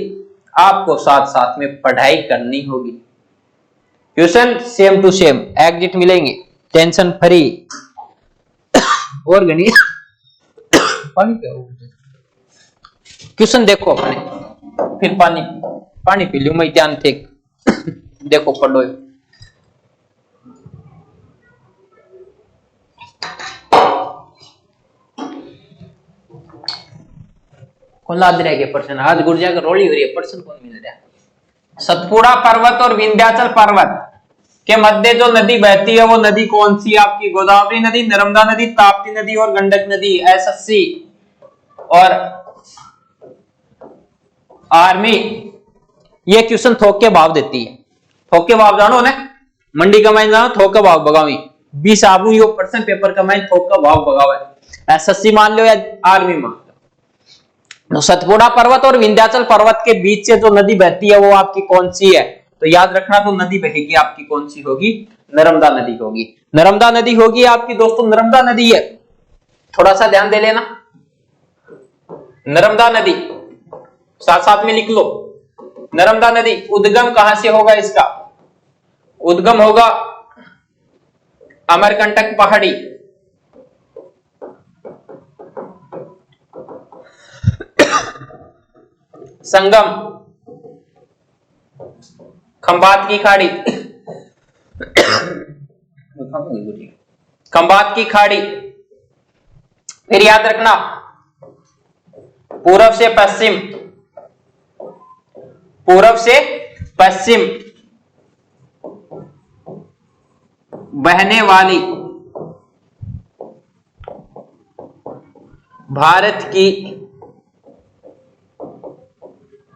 आपको साथ साथ में पढ़ाई करनी होगी। Question same to same exit मिलेंगे, टेंशन फ्री। और गणित पानी क्वेश्चन देखो अपने, फिर पानी पी लूं मैं, ध्यान थे। देखो पढ़ो। कौन लाद रहा है पर्सन? आज गुर्जा का रोली हो रही है, पर्सन कौन मिल रहा है? सतपुड़ा पर्वत और विंध्याचल पर्वत के मध्य जो नदी बहती है वो नदी कौन सी? आपकी गोदावरी नदी, नर्मदा नदी, ताप्ती नदी और गंडक नदी। एसएससी और आर्मी ये क्वेश्चन थोक के भाव देती है। थोक के भाव जानो ने, मंडी कमाई जानो, थोक का भाव भगावी 20 आबू यो पर्सन पेपर कमाई, थोक का भाव भगावे। एसएससी मान लो या आर्मी मान लो। तो सतपुड़ा पर्वत और विंध्याचल पर्वत के बीच से जो नदी बहती है वो आपकी कौन सी है? तो याद रखना तो नदी बहेगी आपकी कौन सी होगी? नर्मदा नदी होगी। नर्मदा नदी होगी आपकी दोस्तों, नर्मदा नदी है। थोड़ा सा ध्यान दे लेना, नर्मदा नदी साथ साथ में लिख लो। नर्मदा नदी उद्गम कहां से होगा? इसका उद्गम होगा अमरकंटक पहाड़ी, संगम खंबात की खाड़ी, खंबात की खाड़ी। फिर याद रखना पूरब से पश्चिम, पूरब से पश्चिम बहने वाली भारत की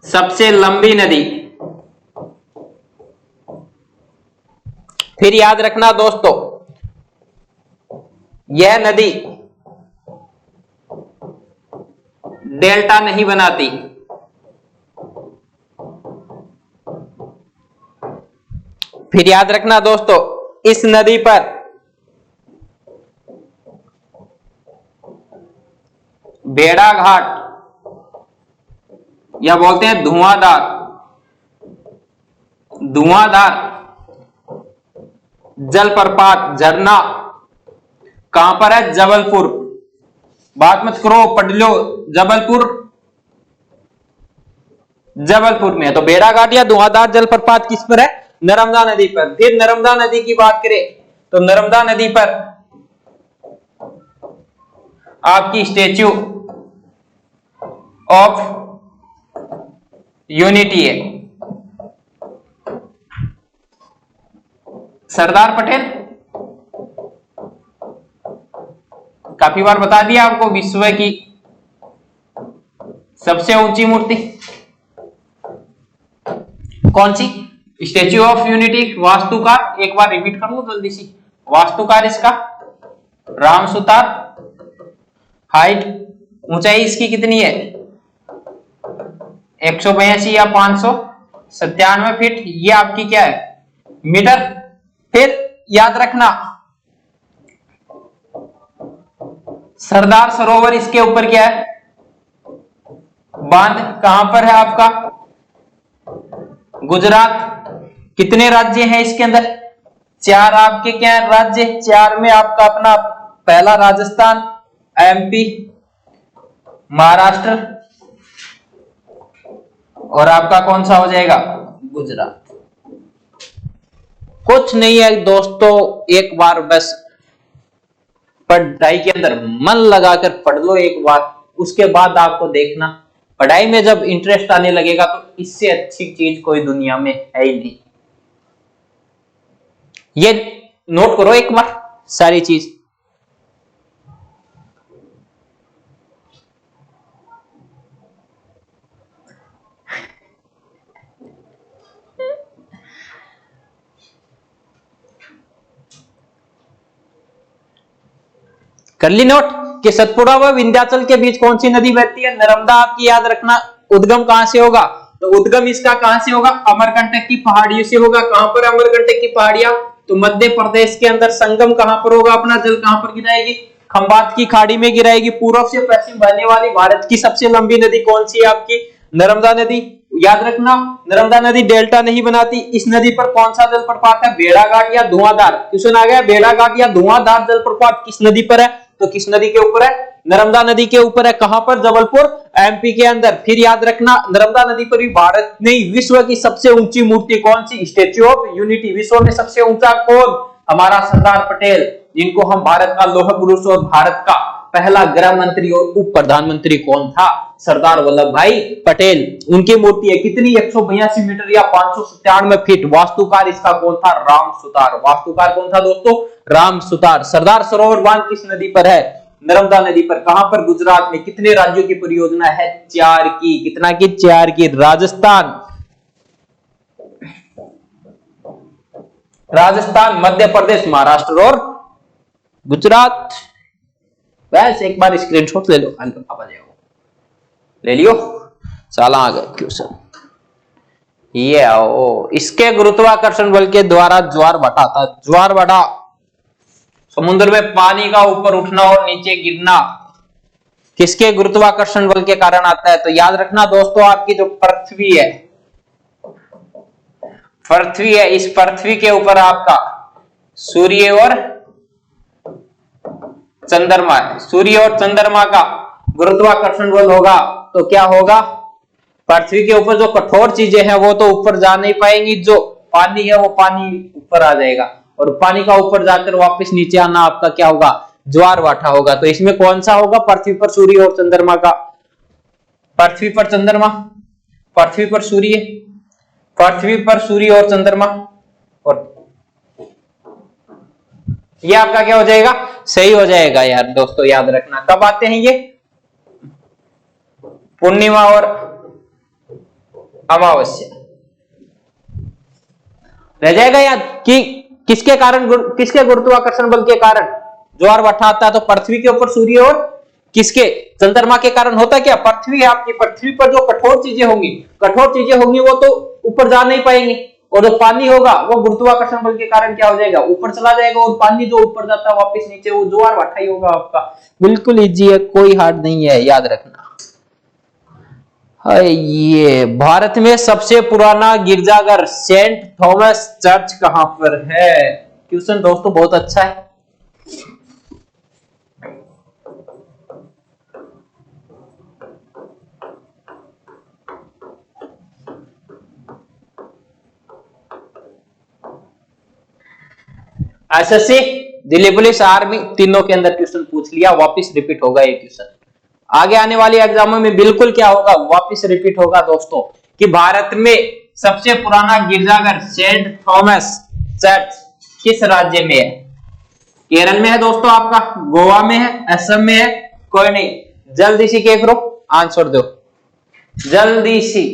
सबसे लंबी नदी। फिर याद रखना दोस्तों, यह नदी डेल्टा नहीं बनाती। फिर याद रखना दोस्तों, इस नदी पर भेड़ाघाट या बोलते हैं धुआंधार, धुआंधार जलप्रपात झरना कहां पर है? जबलपुर। बात मत करो, पढ़ लो, जबलपुर, जबलपुर में है। तो भेड़ाघाट या धुआंधार जलप्रपात किस पर है? नर्मदा नदी पर। फिर नर्मदा नदी की बात करें तो नर्मदा नदी पर आपकी स्टैच्यू ऑफ यूनिटी है। सरदार पटेल, काफी बार बता दिया आपको, विश्व की सबसे ऊंची मूर्ति कौन सी? Statue of unity. वास्तुकार, एक बार रिपीट कर लो जल्दी सी, वास्तुकार इसका राम सुतार। हाइट, ऊंचाई इसकी कितनी है? 182 या 597 फीट। ये आपकी क्या है? मीटर। फिर याद रखना सरदार सरोवर इसके ऊपर क्या है? बांध। कहां पर है आपका? गुजरात। कितने राज्य हैं इसके अंदर? 4 आपके क्या है राज्य? 4 में आपका अपना पहला राजस्थान, एमपी, महाराष्ट्र और आपका कौन सा हो जाएगा? गुजरात। कुछ नहीं है दोस्तों, एक बार बस पढ़ाई के अंदर मन लगाकर पढ़ लो एक बार, उसके बाद आपको देखना पढ़ाई में जब इंटरेस्ट आने लगेगा तो इससे अच्छी चीज कोई दुनिया में है ही नहीं। ये नोट करो एक बार सारी चीज। कर ली नोट कि सतपुड़ा व विंध्याचल के बीच कौन सी नदी बहती है? नर्मदा। आपकी याद रखना उद्गम कहां से होगा? तो उद्गम इसका कहां से होगा? अमरकंटक की पहाड़ियों से होगा। कहां पर अमरकंटक की पहाड़ियां? तो मध्य प्रदेश के अंदर। संगम कहां पर होगा? अपना जल कहां पर गिराएगी? खंबात की खाड़ी में गिराएगी। पूर्व से पश्चिम बहने वाली भारत की सबसे लंबी नदी कौन सी है? आपकी नर्मदा नदी। याद रखना नर्मदा नदी डेल्टा नहीं बनाती। इस नदी पर कौन सा जलप्रपात है? भेड़ाघाट या धुआंधार। क्वेश्चन आ गया, भेड़ाघाट या धुआंधार जलप्रपात किस नदी पर है? तो किस नदी के ऊपर है? नर्मदा नदी के ऊपर है। कहां पर? जबलपुर, एमपी के अंदर। फिर याद रखना नर्मदा नदी पर भी भारत नहीं, विश्व की सबसे ऊंची मूर्ति कौन सी? Statue of unity. विश्व में सबसे ऊंचा कौन? हमारा सरदार पटेल, जिनको हम भारत का लौह पुरुष और भारत का पहला गृह मंत्री और उप प्रधानमंत्री कौन था? सरदार वल्लभ भाई पटेल। उनकी मूर्ति है कितनी? 182 मीटर या 597 फीट। वास्तुकार इसका कौन था? राम सुतार। वास्तुकार कौन था दोस्तों? राम सुतार। सरदार सरोवर बांध किस नदी पर है? नर्मदा नदी पर। कहां पर? गुजरात में। कितने राज्यों की परियोजना है? 4 की। कितना की? 4 की। राजस्थान, राजस्थान, मध्य प्रदेश, महाराष्ट्र और गुजरात। बस एक बार स्क्रीनशॉट ले लो। ले लियो। साला आ गए क्वेश्चन। ये आओ, इसके गुरुत्वाकर्षण बल के द्वारा ज्वार भाटा था। ज्वार भाटा समुद्र में पानी का ऊपर उठना और नीचे गिरना किसके गुरुत्वाकर्षण बल के कारण आता है? तो याद रखना दोस्तों, आपकी जो पृथ्वी है, पृथ्वी है, इस पृथ्वी के ऊपर आपका सूर्य और चंद्रमा है। सूर्य और चंद्रमा का गुरुत्वाकर्षण बल होगा तो क्या होगा? पृथ्वी के ऊपर जो कठोर चीजें हैं वो तो ऊपर जा नहीं पाएंगी, जो पानी है वो पानी ऊपर आ जाएगा, और पानी का ऊपर जाकर वापस नीचे आना आपका क्या होगा, ज्वार भाटा होगा। तो इसमें कौन सा होगा, पृथ्वी पर सूर्य और चंद्रमा का, पृथ्वी पर चंद्रमा, पृथ्वी पर सूर्य, पृथ्वी पर सूर्य और चंद्रमा, और ये आपका क्या हो जाएगा, सही हो जाएगा यार दोस्तों, याद रखना। कब आते हैं ये, पूर्णिमा और अमावस्या। रह जाएगा याद कि किसके कारण, किसके गुरुत्वाकर्षण बल के कारण ज्वार भाटा आता है, तो पृथ्वी के ऊपर सूर्य और किसके, चंद्रमा के कारण होता है क्या, पृथ्वी। आपकी पृथ्वी पर जो कठोर चीजें होंगी वो तो ऊपर जा नहीं पाएंगे, और जो पानी होगा वो गुरुत्वाकर्षण बल के कारण क्या हो जाएगा, ऊपर चला जाएगा, और पानी जो ऊपर जाता है वापस नीचे, वो ज्वार भाटा ही होगा आपका। बिल्कुल इजी है, कोई हार्ड नहीं है, याद रखना। ये भारत में सबसे पुराना गिरजाघर सेंट थॉमस चर्च कहां पर है। क्वेश्चन दोस्तों बहुत अच्छा है। एसएससी, दिल्ली पुलिस, आर्मी, तीनों के अंदर क्वेश्चन पूछ लिया, वापस रिपीट होगा ये क्वेश्चन। आगे आने वाले एग्जामों में बिल्कुल क्या होगा, वापस रिपीट होगा दोस्तों, कि भारत में सबसे पुराना गिरजाघर सेंट थॉमस चर्च किस राज्य में है। केरल में है दोस्तों आपका, गोवा में है, असम में है, कोई नहीं, जल्दी से क्या करो, आंसर दो जल्दी सी।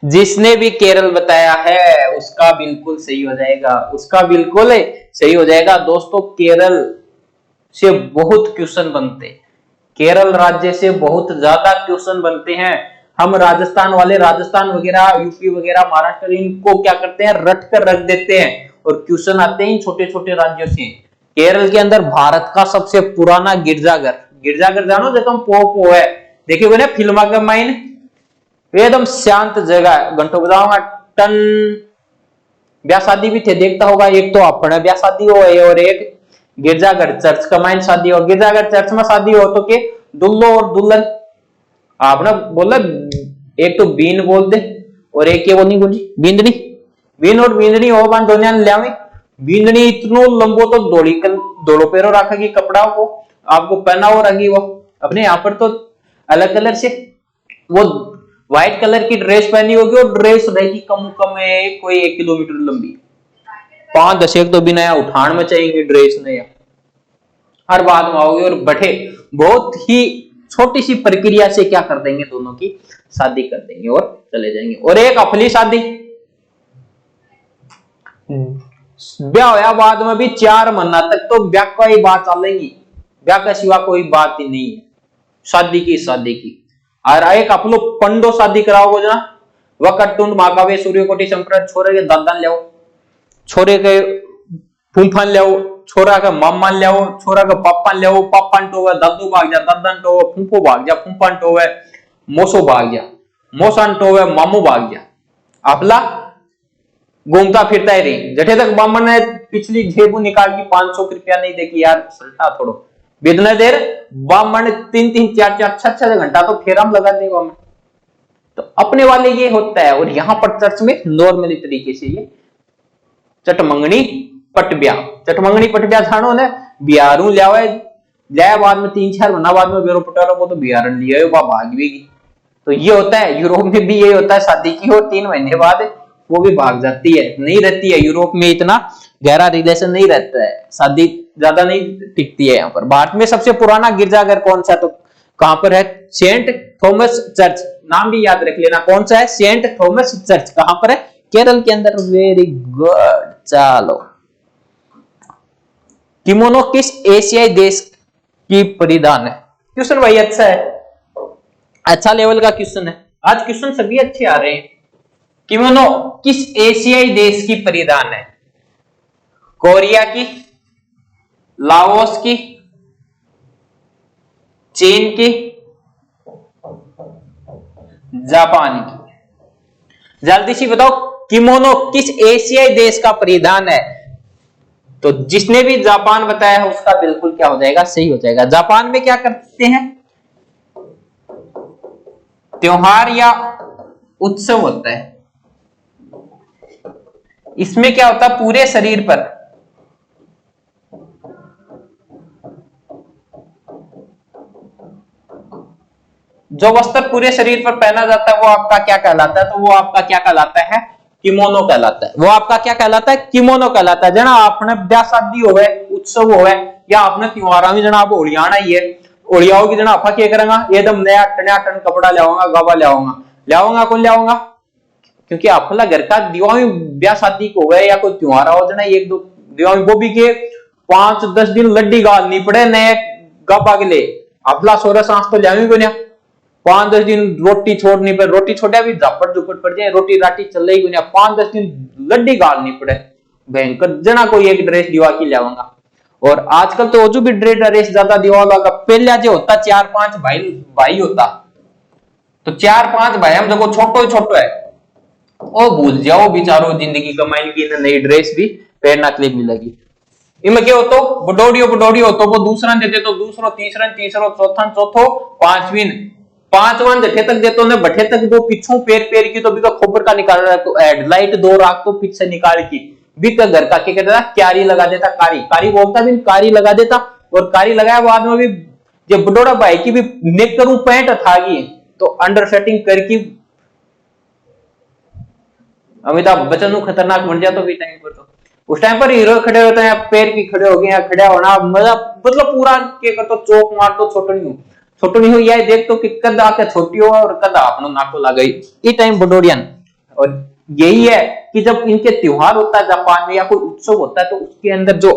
जिसने भी केरल बताया है उसका बिल्कुल सही हो जाएगा, उसका बिल्कुल सही हो जाएगा दोस्तों। केरल से बहुत क्वेश्चन बनते, केरल राज्य से बहुत ज्यादा क्वेश्चन बनते हैं। हम राजस्थान वाले, राजस्थान वगैरह, यूपी वगैरह, महाराष्ट्र, इनको क्या करते हैं, रट कर रख देते हैं, और क्वेश्चन आते हैं छोटे छोटे राज्यों से। केरल के अंदर भारत का सबसे पुराना गिरजाघर, गिरजाघर जानो जगह पो है, देखिए ना फिल्म का माइन, एकदम शांत जगह है, घंटों बजाऊंगा टन। ब्याह शादी भी थे, देखता होगा, एक तो अपने ब्याह शादी हो और एक गिरजाघर चर्च का माइन शादी हो। गिरजाघर चर्च में शादी हो तो के दुल्लो और दुल्हन, आपने बोला एक तो बीन बोल दे, और एक ये वो नहीं बोली बींदनी, बीन और बींदनी हो बान दोनिया ने लिया। बींदनी इतनो लंबो तो दौड़ो पैरों रखेगी, कपड़ा को आपको पहना हो रही वो। अपने यहाँ पर तो अलग कलर से वो व्हाइट कलर की ड्रेस पहनी होगी, और ड्रेस रहेगी कम कम है कोई 1 किलोमीटर लंबी, 5-10 एक तो बिना उठान में चाहिए ड्रेस ने, हर बात में आओगे और बैठे, बहुत ही छोटी सी प्रक्रिया से क्या कर देंगे, दोनों की शादी कर देंगे और चले जाएंगे। और एक अफली शादी, ब्याह होया बाद में भी 4 महीना तक तो ब्याह का ही बात चलेगी, ब्याह का सिवा कोई बात ही नहीं है, शादी की। और एक अपनो पंडो शादी कराओगे ना, वक्रतुंड महाकाव्य सूर्यकोटि संप्रभ, छोरे के दादान ले, छोरे के फूफान ले, छोरा का मामा ले, छोरा का पापा ले, पापा टोवे, दादू भाग जा, दादन टोवे, फूफो भाग जा, फूफान टोवे, मोसो भाग जा, मोसान टोवे, मामू भाग जा। अपला घूमता फिरता ही रही, जठे तक बामन ने पिछली जेबू निकाल की 500 रुपया नहीं देखी यार, सल्टा थोड़ो बितना देर बामन 3-3, 4-4, 6-6 घंटा तो फेराम लगा दे बामन। तो अपने वाले ये होता है, और यहां पर चर्च में नॉर्मली तरीके से ये चटमंगनी पटब्या, चटमंगनी पटब्या जानो ने, बिहारू लियावे लिया बाद में 3-4 महीना बाद में बेरो पटारो को तो बिहारन लिया भाग भी। तो ये होता है, यूरोप में भी ये होता है, शादी की हो 3 महीने बाद वो भी भाग जाती है, नहीं रहती है यूरोप में, इतना गहरा रिलेशन नहीं रहता है, शादी ज्यादा नहीं टिकती है यहाँ पर। भारत में सबसे पुराना गिरजाघर कौन सा, तो कहां पर है, सेंट थॉमस चर्च, नाम भी याद रख लेना कौन सा है, सेंट थॉमस चर्च कहां पर है, केरल के अंदर। वेरी गुड, चलो। किमोनो किस एशियाई देश की परिधान है। क्वेश्चन भाई अच्छा है, अच्छा लेवल का क्वेश्चन है, आज क्वेश्चन सभी अच्छे आ रहे हैं। किमोनो किस एशियाई देश की परिधान है, कोरिया की, लाओस की, चीन की, जापान की। जल्दी से बताओ किमोनो किस एशियाई देश का परिधान है। तो जिसने भी जापान बताया है उसका बिल्कुल क्या हो जाएगा, सही हो जाएगा। जापान में क्या करते हैं, त्योहार या उत्सव होता है, इसमें क्या होता है, पूरे शरीर पर जो वस्त्र पूरे शरीर पर पहना जाता है वो आपका क्या कहलाता है, तो वो आपका क्या कहलाता है, किमोनो कहलाता है। वो आपका क्या कहलाता है, किमोनो कहलाता है। जना आपने ब्याह शादी हो गए, उत्सव हो गए, या आपने त्योहार में जना आप ओलियाना ही है, ओलियाओं की जना आपा क्या करेंगा, एकदम नया टन कपड़ा लाऊंगा, गवा लाऊंगा कौन लाऊंगा, क्योंकि आपला घर का दिवाली ब्याह शादी को हो गए या कोई त्योहार हो जना, एक दो दिवाली वो भी के 5-10 दिन लड्डी गाल नहीं पड़े नए गबा के लिए, आपला सोरा सांस तो लावी को ना, 5-10 दिन रोटी छोड़नी पड़े, रोटी छोड़ा भी झपट झुपट पड़ जाए, रोटी राटी चल रही गुनिया, 5-10 दिन लड्डी गाल नहीं पड़े, भयंकर जना कोई एक ड्रेस दिवा की लाऊंगा। और आजकल तो जो भी ड्रेस ज्यादा दिवाला का, पहले जो होता 4-5 भाई होता, तो 4-5 भाई हम देखो छोटो है, ओ भूल जाओ बेचारो जिंदगी कमाई की नई ड्रेस भी पहनना के लिए मिलेगी। इनमें क्या होतो, बडोड़ी हो तो वो दूसरा देते तो दूसरो, तीसरो चौथो, पांचवां जठे तक देते ने, बठे तक वो पीछू पैर की तो भी का खोपर का निकाल रहा है, तो हेडलाइट 2 राख तो पीछे निकाल की भी का घर का क्या कहता था, क्यारी लगा देता, कारी बोलता भी, कारी लगा देता, और कारी लगाया बाद में भी जब बडोड़ा भाई की भी नेक करूं पैंट थागी तो अंडर सेटिंग करके अमिताभ बच्चन खतरनाक बन जाता भी टाइम पर, तो उस टाइम पर हीरो खड़े होते हैं, पैर की खड़े हो गए, खड़ा होना मजा, मतलब पूरा क्या करते, चौक मार तो छोटो नहीं हो, यह देख तो कि कद आके छोटी हो और कद अपनो नाको लग गई, ये टाइम बडोरियन। और यही है कि जब इनके त्योहार होता है जापान में या कोई उत्सव होता है, तो उसके अंदर जो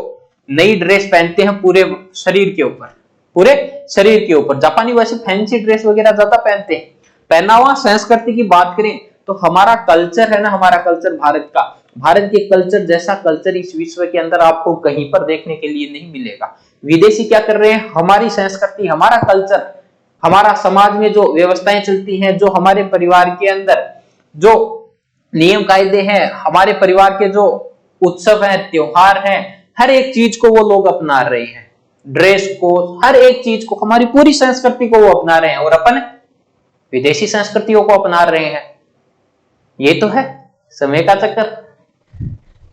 नई ड्रेस पहनते हैं पूरे शरीर के ऊपर, जापानी वैसे फैंसी ड्रेस वगैरह ज्यादा पहनते हैं। पहनावा संस्कृति की बात करें तो हमारा कल्चर है ना, हमारा कल्चर भारत के कल्चर जैसा कल्चर इस विश्व के अंदर आपको कहीं पर देखने के लिए नहीं मिलेगा। विदेशी क्या कर रहे हैं, हमारी संस्कृति, हमारा कल्चर, हमारा समाज में जो व्यवस्थाएं चलती हैं, जो हमारे परिवार के अंदर जो नियम कायदे हैं, हमारे परिवार के जो उत्सव हैं, त्योहार हैं, हर एक चीज को वो लोग अपना रहे हैं, ड्रेस को, हर एक चीज को, हमारी पूरी संस्कृति को वो अपना रहे हैं, और अपन विदेशी संस्कृतियों को अपना रहे हैं। ये तो है समय का चक्कर,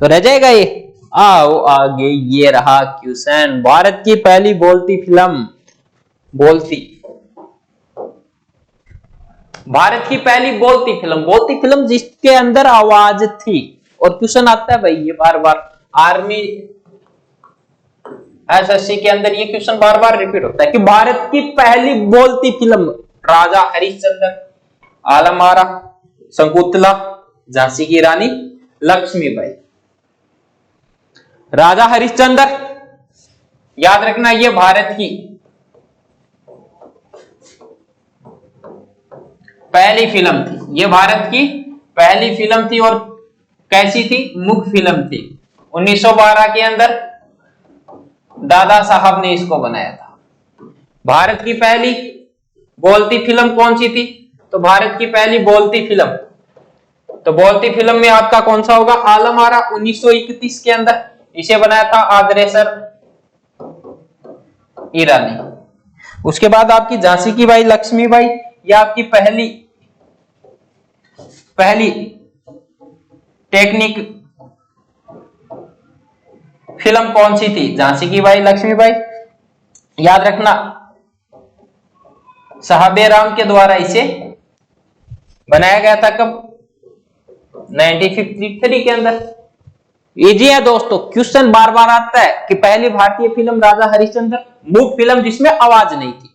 तो रह जाएगा ये। आओ आगे, ये रहा क्वेश्चन, भारत की पहली बोलती फिल्म, भारत की पहली बोलती फिल्म जिसके अंदर आवाज थी। और क्वेश्चन आता है भाई ये बार आर्मी एसएससी के अंदर ये क्वेश्चन बार रिपीट होता है कि भारत की पहली बोलती फिल्म, राजा हरिश्चंद्र, आलम आरा, शकुंतला, झांसी की रानी लक्ष्मीबाई। राजा हरिश्चंद्र याद रखना, ये भारत की पहली फिल्म थी, ये भारत की पहली फिल्म थी। और कैसी थी, मुख्य फिल्म थी। 1912 के अंदर दादा साहब ने इसको बनाया था। भारत की पहली बोलती फिल्म कौन सी थी, तो भारत की पहली बोलती फिल्म, तो बोलती फिल्म में आपका कौन सा होगा, आलम आरा 1931 के अंदर, इसे बनाया था आदरेसर ईरानी। उसके बाद आपकी झांसी की बाई लक्ष्मीबाई, ये आपकी पहली टेक्निक फिल्म कौन सी थी, झांसी की बाई लक्ष्मीबाई। याद रखना साहबे राम के द्वारा इसे बनाया गया था, कब, 1953 के अंदर। इजी है दोस्तों, क्वेश्चन बार आता है कि पहली भारतीय फिल्म राजा हरिश्चंद्र, मूक फिल्म जिसमें आवाज नहीं थी,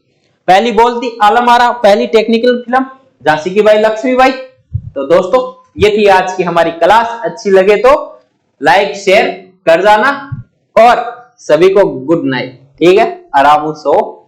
पहली बोलती आलम आरा, पहली टेक्निकल फिल्म झांसी की बाई लक्ष्मीबाई। तो दोस्तों ये थी आज की हमारी क्लास, अच्छी लगे तो लाइक शेयर कर जाना, और सभी को गुड नाइट। ठीक है, आराम सो।